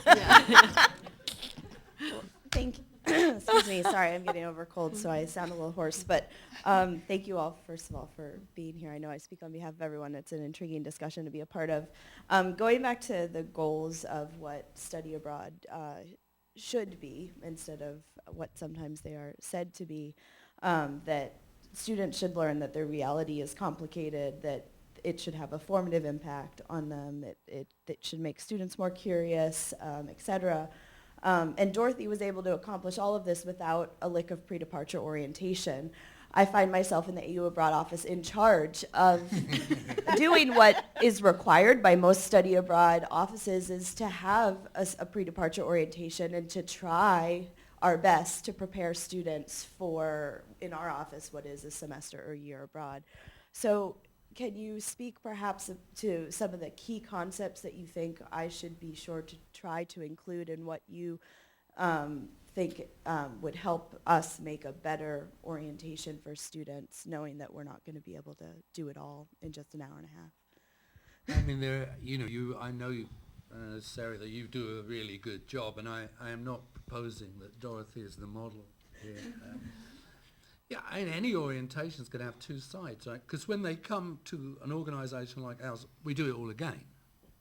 L: Thank you. Excuse me. Sorry, I'm getting over a cold, so I sound a little hoarse. But thank you all, first of all, for being here. I know I speak on behalf of everyone. It's an intriguing discussion to be a part of. Going back to the goals of what study abroad should be, instead of what sometimes they are said to be, that students should learn that their reality is complicated, that it should have a formative impact on them, it should make students more curious, et cetera. And Dorothy was able to accomplish all of this without a lick of pre-departure orientation. I find myself in the AU Abroad office in charge of doing what is required by most study abroad offices, is to have a pre-departure orientation and to try our best to prepare students for, in our office, what is a semester or year abroad. So can you speak perhaps to some of the key concepts that you think I should be sure to try to include in what you think would help us make a better orientation for students, knowing that we're not going to be able to do it all in just an hour and a half?
A: I mean, I know you, Sarah, that you do a really good job, and I am not proposing that Dorothy is the model here. Any orientation is going to have two sides, right? Because when they come to an organisation like ours, we do it all again.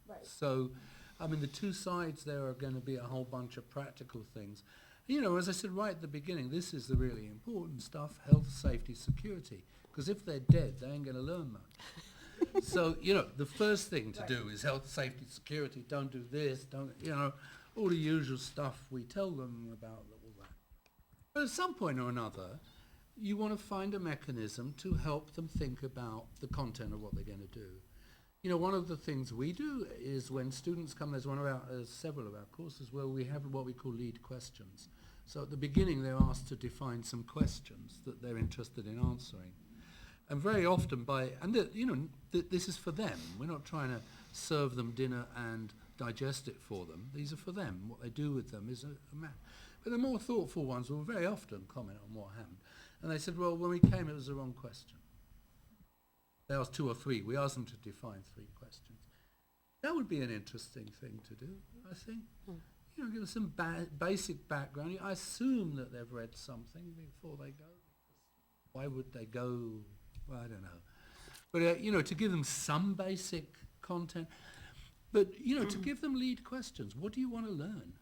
A: Right. So, the two sides there are going to be a whole bunch of practical things. As I said right at the beginning, this is the really important stuff: health, safety, security. Because if they're dead, they ain't going to learn much. So, the first thing to do is health, safety, security. Don't do this. Don't, all the usual stuff we tell them about all that. But at some point or another, you want to find a mechanism to help them think about the content of what they're going to do. One of the things we do is when students come, there's several of our courses where we have what we call lead questions. So at the beginning, they're asked to define some questions that they're interested in answering. And very often this is for them. We're not trying to serve them dinner and digest it for them. These are for them. What they do with them is a matter. But the more thoughtful ones will very often comment on what happened. And they said, well, when we came, it was the wrong question. They asked 2 or 3. We asked them to define 3 questions. That would be an interesting thing to do, I think. Give them some basic background. I assume that they've read something before they go. Why would they go? Well, I don't know. But, to give them some basic content. But, to give them lead questions. What do you want to learn?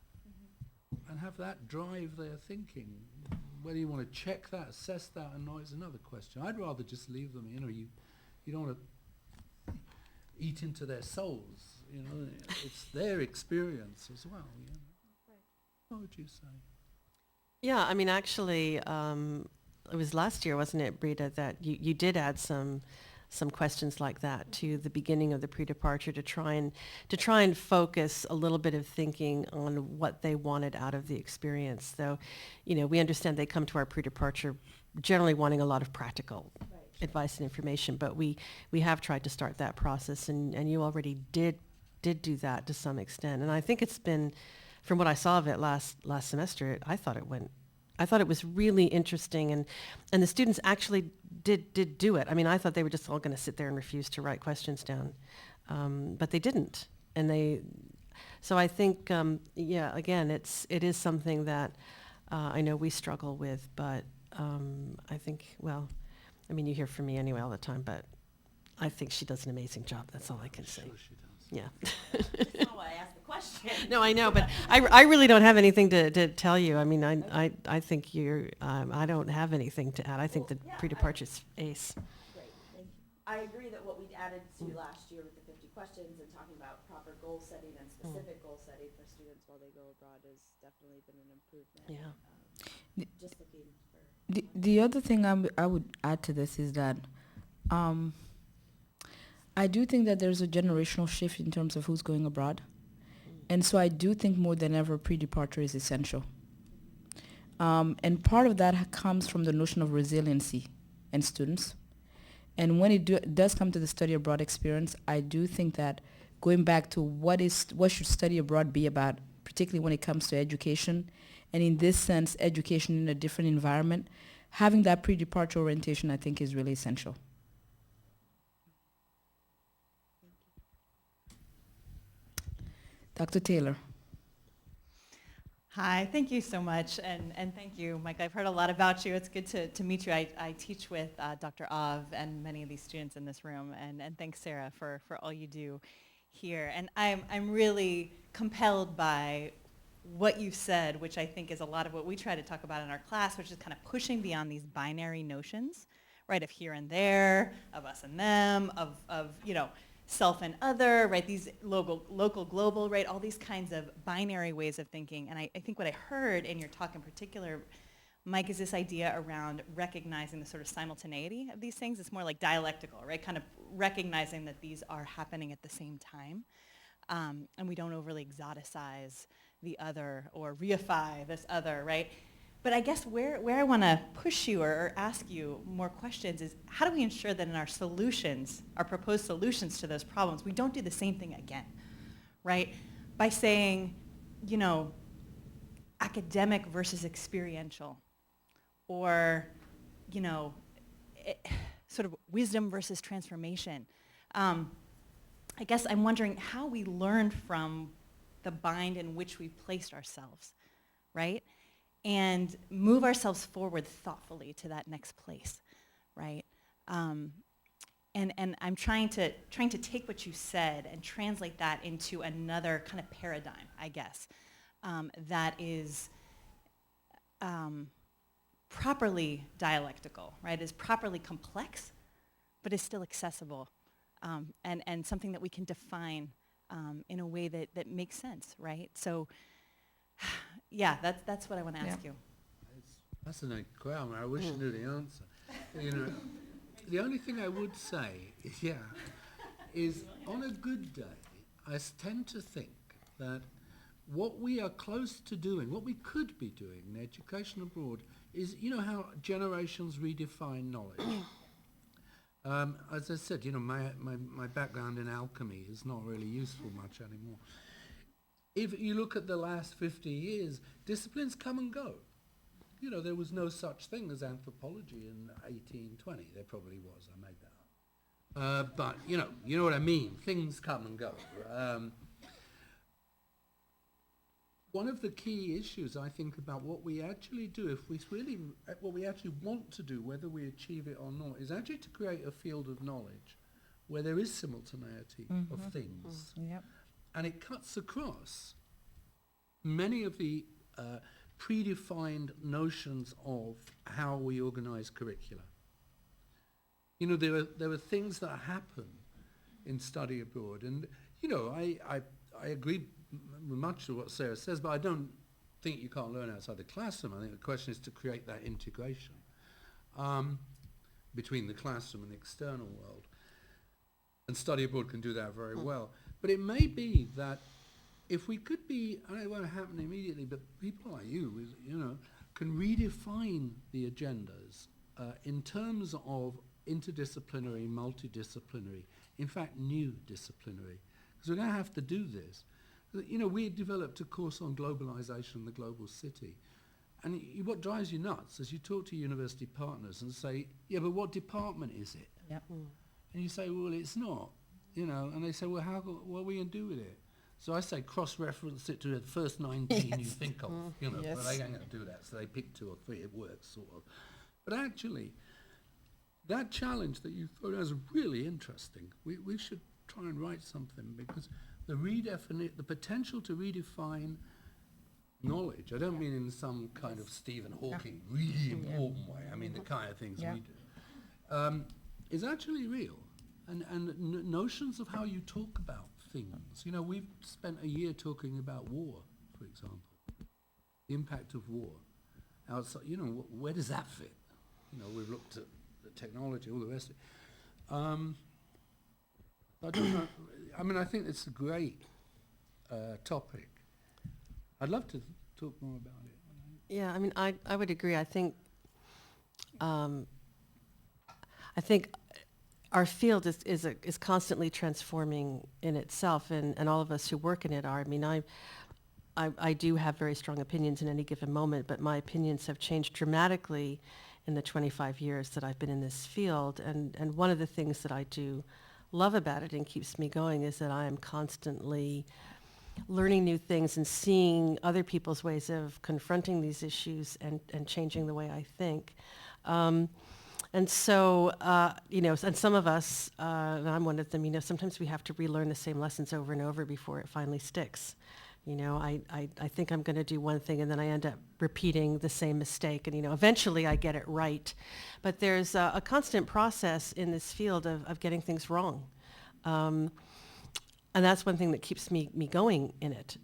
A: And have that drive their thinking. Whether you want to check that, assess that, or not is another question. I'd rather just leave them, you don't want to eat into their souls, It's their experience as well, What would you say?
B: Yeah, actually, it was last year, wasn't it, Brita, that you did add some questions like that to the beginning of the pre-departure to try and focus a little bit of thinking on what they wanted out of the experience. So, we understand they come to our pre-departure generally wanting a lot of practical advice and information, but we have tried to start that process, and you already did do that to some extent. And I think it's been, from what I saw of it last semester, I thought it was really interesting, and the students actually did do it. I thought they were just all going to sit there and refuse to write questions down, but they didn't. And So I think, yeah, again, it is something that I know we struggle with, but I think, well, I mean, you hear from me anyway all the time, but I think she does an amazing job. That's all I can say.
A: Sure she does.
B: Yeah.
L: That's not why I asked the question.
B: No, I know, but I really don't have anything to tell you. I mean, I think you're, I don't have anything to add. I think
L: Well,
B: the
L: yeah,
B: pre-departure's ace.
L: Great, thank you. I agree that what we added to last year with the 50 questions and talking about proper goal setting and specific goal setting for students while they go abroad has definitely been an improvement.
B: Yeah.
L: Just looking for.
C: The other thing I would add to this is that I do think that there's a generational shift in terms of who's going abroad. And so I do think more than ever pre-departure is essential. And part of that comes from the notion of resiliency in students. And when it does come to the study abroad experience, I do think that going back to what should study abroad be about, particularly when it comes to education, and in this sense, education in a different environment, having that pre-departure orientation, I think, is really essential. Dr. Taylor.
M: Hi, thank you so much, and thank you, Mike. I've heard a lot about you. It's good to meet you. I teach with Dr. Av and many of these students in this room, and thanks, Sarah, for all you do here. And I'm really compelled by what you said, which I think is a lot of what we try to talk about in our class, which is kind of pushing beyond these binary notions, right, of here and there, of us and them, of self and other, right, these local, global, right, all these kinds of binary ways of thinking. And I think what I heard in your talk in particular, Mike, is this idea around recognizing the sort of simultaneity of these things. It's more like dialectical, right, kind of recognizing that these are happening at the same time. And we don't overly exoticize the other or reify this other, right? But I guess where I want to push you or ask you more questions is, how do we ensure that in our solutions, our proposed solutions to those problems, we don't do the same thing again, right? By saying, academic versus experiential, or, sort of wisdom versus transformation. I guess I'm wondering how we learned from the bind in which we placed ourselves, right? And move ourselves forward thoughtfully to that next place, right? And I'm trying to take what you said and translate that into another kind of paradigm, I guess, that is properly dialectical, right? Is properly complex, but is still accessible, and something that we can define in a way that makes sense, right? So. Yeah, that's what I want to ask you.
A: That's an incredible. I wish I knew the answer. The only thing I would say, is on a good day, I tend to think that what we are close to doing, what we could be doing in education abroad, is how generations redefine knowledge. As I said, my background in alchemy is not really useful much anymore. If you look at the last 50 years, disciplines come and go. There was no such thing as anthropology in 1820. There probably was. I made that up. But you know what I mean. Things come and go. One of the key issues I think about what we actually do, what we actually want to do, whether we achieve it or not, is actually to create a field of knowledge where there is simultaneity of things.
C: Yep.
A: And it cuts across many of the predefined notions of how we organize curricula. There are things that happen in study abroad, and I agree with much of what Sarah says, but I don't think you can't learn outside the classroom. I think the question is to create that integration between the classroom and the external world. And study abroad can do that very well. But it may be that if we could be, and it won't happen immediately, but people like you, can redefine the agendas in terms of interdisciplinary, multidisciplinary, in fact, new disciplinary. Because we're going to have to do this. We developed a course on globalization and the global city. And what drives you nuts is you talk to university partners and say, yeah, but what department is it?
C: Yep.
A: And you say, well, it's not. And they say, well, what are we going to do with it? So I say cross-reference it to the first 19 you think of, you know,
C: Yes.
A: but they ain't going to do that, so they pick 2 or 3, it works, sort of. But actually, that challenge that you throw out is really interesting. We should try and write something, because the potential to redefine knowledge, I don't mean in some kind of Stephen Hawking really important way, I mean the kind of things we do, is actually real. And notions of how you talk about things. You know, we've spent a year talking about war, for example, the impact of war. Outside, you know, where does that fit? You know, we've looked at the technology, all the rest of it. I don't know. I mean, I think it's a great topic. I'd love to talk more about it.
B: Yeah, I mean, I would agree. I think our field is constantly transforming in itself, and all of us who work in it are. I mean, I do have very strong opinions in any given moment, but my opinions have changed dramatically in the 25 years that I've been in this field. And one of the things that I do love about it and keeps me going is that I am constantly learning new things and seeing other people's ways of confronting these issues and changing the way I think. And so, you know, and some of us, and I'm one of them, you know, sometimes we have to relearn the same lessons over and over before it finally sticks. You know, I think I'm going to do one thing and then I end up repeating the same mistake, and, you know, eventually I get it right. But there's a constant process in this field of getting things wrong. And that's one thing that keeps me going in it.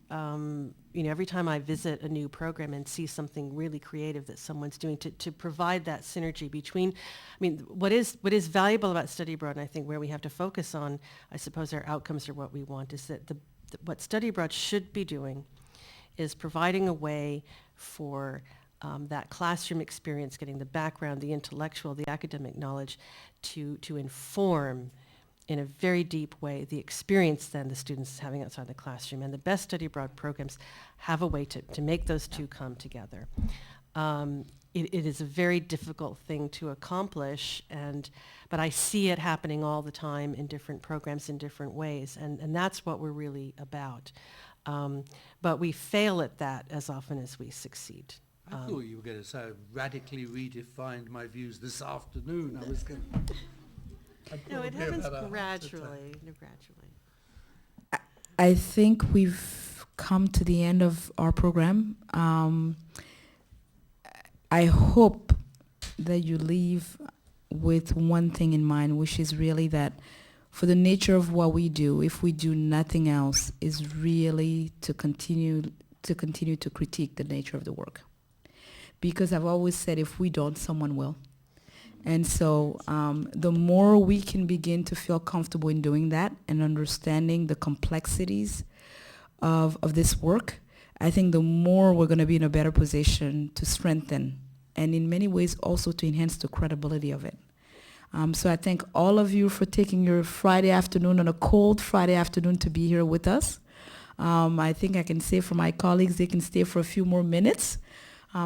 B: You know, every time I visit a new program and see something really creative that someone's doing to provide that synergy between, I mean, what is valuable about study abroad, and I think where we have to focus on, I suppose our outcomes are what we want, is that what study abroad should be doing is providing a way for that classroom experience, getting the background, the intellectual, the academic knowledge to inform in a very deep way the experience then the students is having outside the classroom. And the best study abroad programs have a way to make those two come together. It is a very difficult thing to accomplish, but I see it happening all the time in different programs in different ways, and that's what we're really about. But we fail at that as often as we succeed.
A: I thought you were going to say radically redefined my views this afternoon. I was going to...
B: No, it happens gradually.
C: I think we've come to the end of our program. I hope that you leave with one thing in mind, which is really that for the nature of what we do, if we do nothing else, is really to continue to critique the nature of the work. Because I've always said, if we don't, someone will. And so the more we can begin to feel comfortable in doing that and understanding the complexities of this work, I think the more we're going to be in a better position to strengthen and in many ways also to enhance the credibility of it. So I thank all of you for taking your Friday afternoon, on a cold Friday afternoon, to be here with us. I think I can say for my colleagues, they can stay for a few more minutes.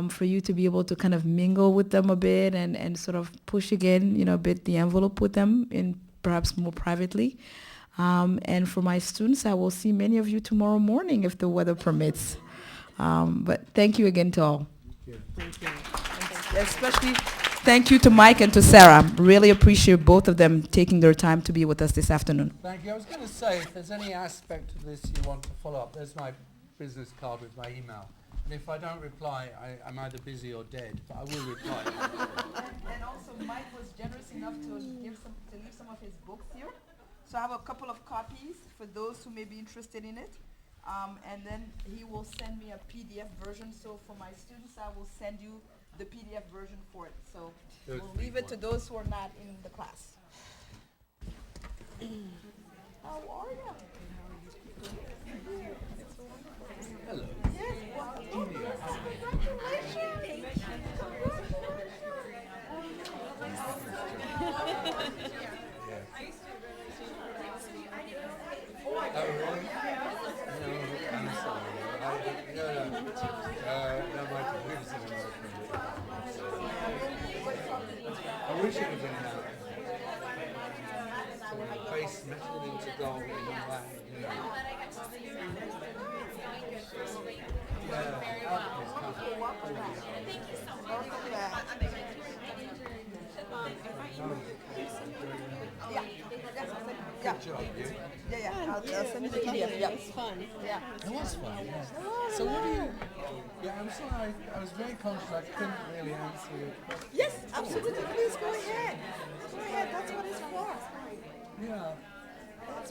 C: For you to be able to kind of mingle with them a bit and sort of push again, you know, a bit the envelope with them, in perhaps more privately. And for my students, I will see many of you tomorrow morning if the weather permits. But thank you again to all.
B: Thank you.
C: Especially thank you to Mike and to Sarah. Really appreciate both of them taking their time to be with us this afternoon.
A: Thank you. I was going to say, if there's any aspect of this you want to follow up, there's my business card with my email. And if I don't reply, I'm either busy or dead, but I will reply.
C: And also, Mike was generous enough to leave some of his books here. So I have a couple of copies for those who may be interested in it. And then he will send me a PDF version. So for my students, I will send you the PDF version for it. So we'll leave it to those who are not in the class. How are you?
A: Hello.
C: Yes, well, congratulations.
A: Oh, really? No, I'm sorry. That might be criticism. I wish it was in that. So face metal into goal in that, you know. Good job, you.
C: I'll send you the PDF. Yeah.
B: It was fun.
C: Yeah.
A: It was fun, yeah. So what do you... Yeah, I'm sorry, I was very conscious I couldn't really answer your question.
C: Yes, absolutely. Please go ahead. Go ahead. That's what it's for.
A: Yeah.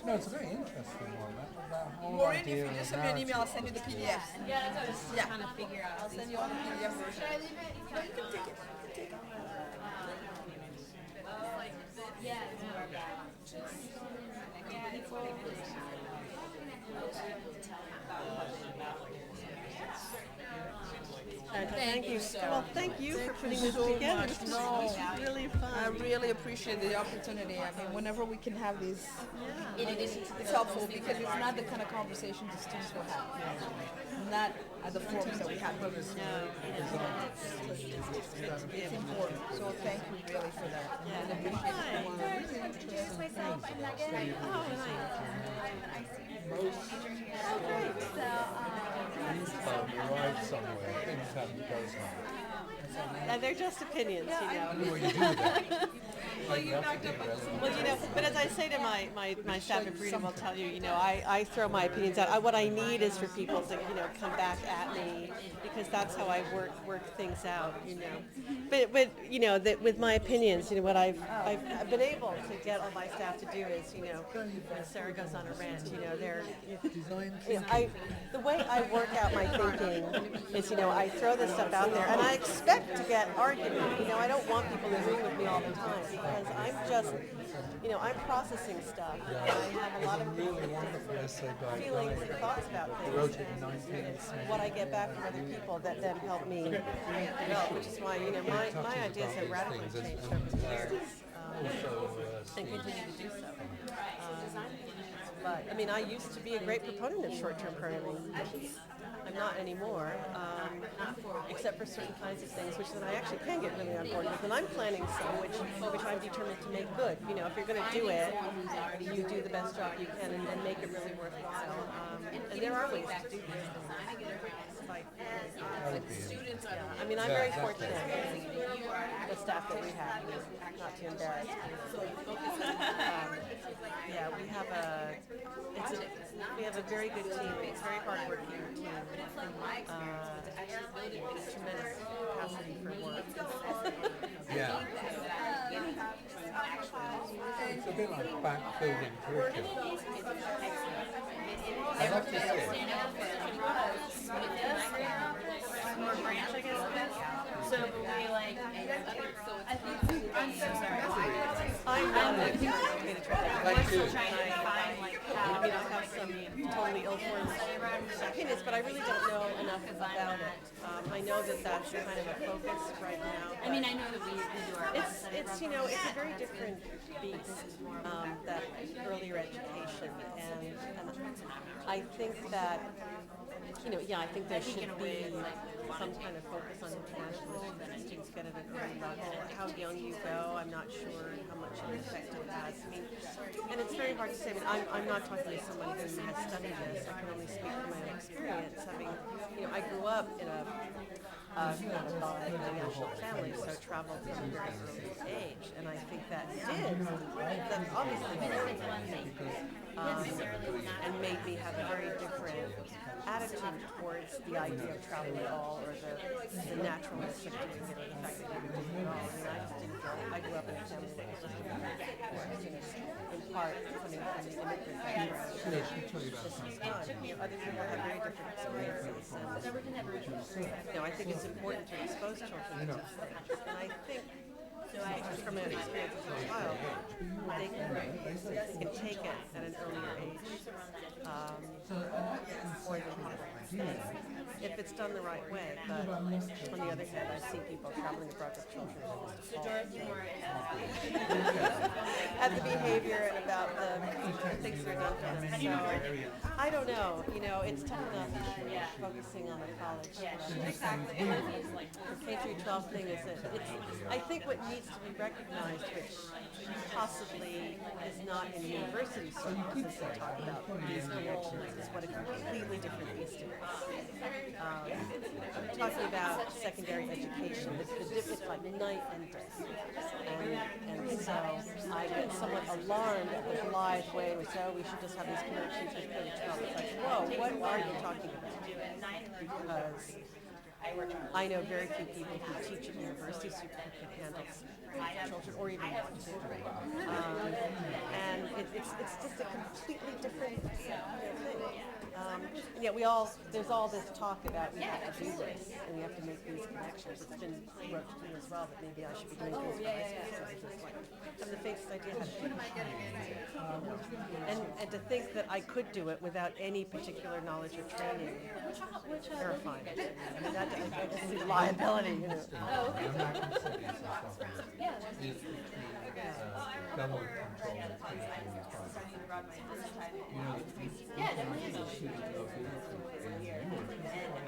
A: No, it's a very interesting one. That whole
C: Maureen, if
A: idea
C: you
A: of
C: just send me an email, I'll
A: narrative.
C: send you the PDFs. Yeah, that's what I was trying to figure out. I'll send you all the PDF versions. Should I leave it? No, you can take it. You can take it.
B: Thank you. Well, thank you for putting this
C: so
B: together.
C: much.
B: This
C: No.
B: was really fun.
C: I really appreciate the opportunity. I mean, whenever we can have these, it's helpful because it's not the kind of conversation the students will have. Not at the forums that we have here. It's important. So thank you really for that. I appreciate it.
F: Introduce myself. I'm Megan.
B: Oh, nice.
A: Arrive somewhere, things have to go somewhere.
B: And they're just opinions, you know.
A: I know what you do with that.
B: Well, you know, but as I say to my staff in Freedom, will tell you, you know, I throw my opinions out. What I need is for people to, you know, come back at me because that's how I work things out, you know. But you know, that with my opinions, you know, what I've been able to get all my staff to do is, you know, when Sarah goes on a rant, you know, the way I work out my thinking is, you know, I throw this stuff out there and I expect to get argument. You know, I don't want people agreeing with me all the time because I'm just, you know, I'm processing stuff. And I have a lot of
A: Really wonderful essay by
B: feelings and thoughts about
A: He
B: things.
A: wrote it in
B: And it's what I get back from other people that then help me develop, which is why, you know, my ideas have radically changed over the years and continue to do so. But, I mean, I used to be a great proponent of short-term programming. I'm not anymore, except for certain kinds of things, which then I actually can get really on board with. And I'm planning some, which I'm determined to make good. You know, if you're going to do it, you do the best job you can and make it really worthwhile. And there are ways to do this. I mean, I'm very fortunate. The staff that we have, not too embarrassed. Yeah, we have a very good team. It's a very hardworking team. Tremendous capacity for work.
A: Yeah. It's a bit like backfilling curriculum. I'd love to see it.
E: So we like,
B: I'm not an expert.
A: Thank you.
B: I have some totally ill-formed opinions, but I really don't know enough about it. I know that that's kind of a focus right now.
E: I mean, I know that we do our best.
B: It's you know, it's a very different beast, that earlier education, and I think that, you know, yeah, I think there should be some kind of focus on international that students get at a grade level. How young you go, I'm not sure how much of an effect it has. I mean, and it's very hard to say. I mean, I'm not talking to someone who has studied this. I can only speak from my own experience. Having, you know, I grew up in a multinational family, so traveled from a very early age, and I think that obviously and made me have a very different attitude towards the idea of travel at all, or the naturalness of doing it, or the fact that you would do it at all. I mean, I just didn't go. I grew up in a family that was just in part coming from the immigrant background. This is fun. You know, other people have very different experiences, and you know, I think it's important to expose children to these things, and I think. From an experience as a child, they can take it at an earlier age, or it if it's done the right way. But on the other hand, I see people traveling abroad with children at the behavior and about the things that are done for them. So I don't know. You know, it's tough enough focusing on the college. The K through 12 thing is that I think what needs to be recognized, which possibly is not in university circles as they talk about these connections, is what a completely different beast it is. Talking about secondary education, it's like night and day. And so I get somewhat alarmed at the blithe way in which, oh, we should just have these connections with K-12. It's like, whoa, what are you talking about? Because I know very few people who teach at universities who can handle children or even want to. And it's just a completely different thing. Yet there's all this talk about we have to do this and we have to make these connections. It's been wrote to me as well that maybe I should be doing things for high school students. It's like, I have the faintest idea how to do it. And to think that I could do it without any particular knowledge or training, terrifying. I mean, I just see liability, you know.
A: Oh, okay. I'm not considering myself on this. Government control of teaching these projects. You know,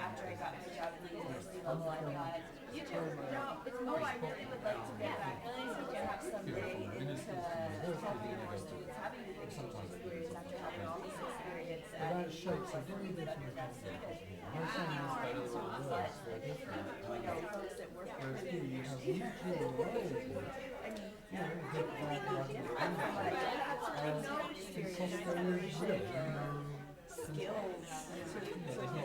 L: After I got my job at the university level, I thought, you do. Oh, I really would like to get back. Really to get back someday into helping more students having an exchange experience after having all this experience.
A: But that shapes a very different concept. I'm not saying it's better than it was. They're different.
L: Folks that work
A: Whereas here you have these two roles. You know,
L: skills to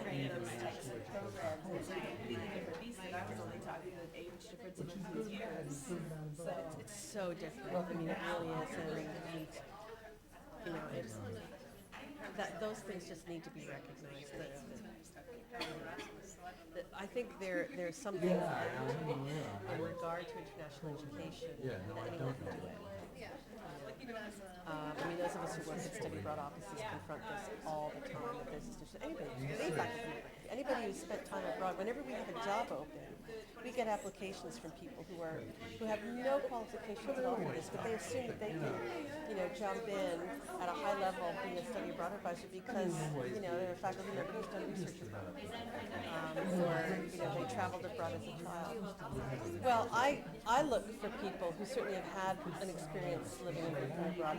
L: train those types of programs. It's a completely different beast, and I was only talking with age difference of a few years. So
B: It's so different. I mean, it really is. And you know, those things just need to be recognized. I think there's something in regard to international education that anyone can do it. I mean, those of us who work at study abroad offices confront this all the time. That there's anybody who's spent time abroad, whenever we have a job open, we get applications from people who have no qualifications at all for this, but they assume that they can, you know, jump in at a high level being a study abroad advisor because, you know, they're a faculty member who's done research abroad, or you know, they traveled abroad as a child. Well, I look for people who certainly have had an experience living and working abroad.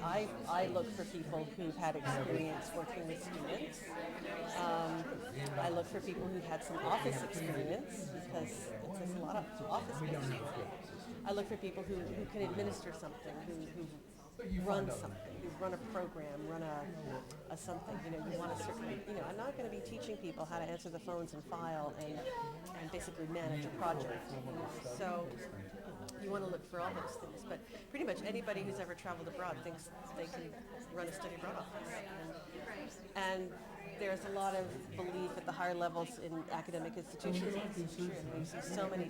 B: I look for people who've had experience working with students. I look for people who've had some office experience because there's a lot of office experience. I look for people who can administer something, who run something, who run a program, run a something. You know, you want to certainly, you know, I'm not going to be teaching people how to answer the phones and file and basically manage a project. So you want to look for all those things, but pretty much anybody who's ever traveled abroad thinks they can run a study abroad office. And there's a lot of belief at the higher levels in academic institutions. It's true. And we see so many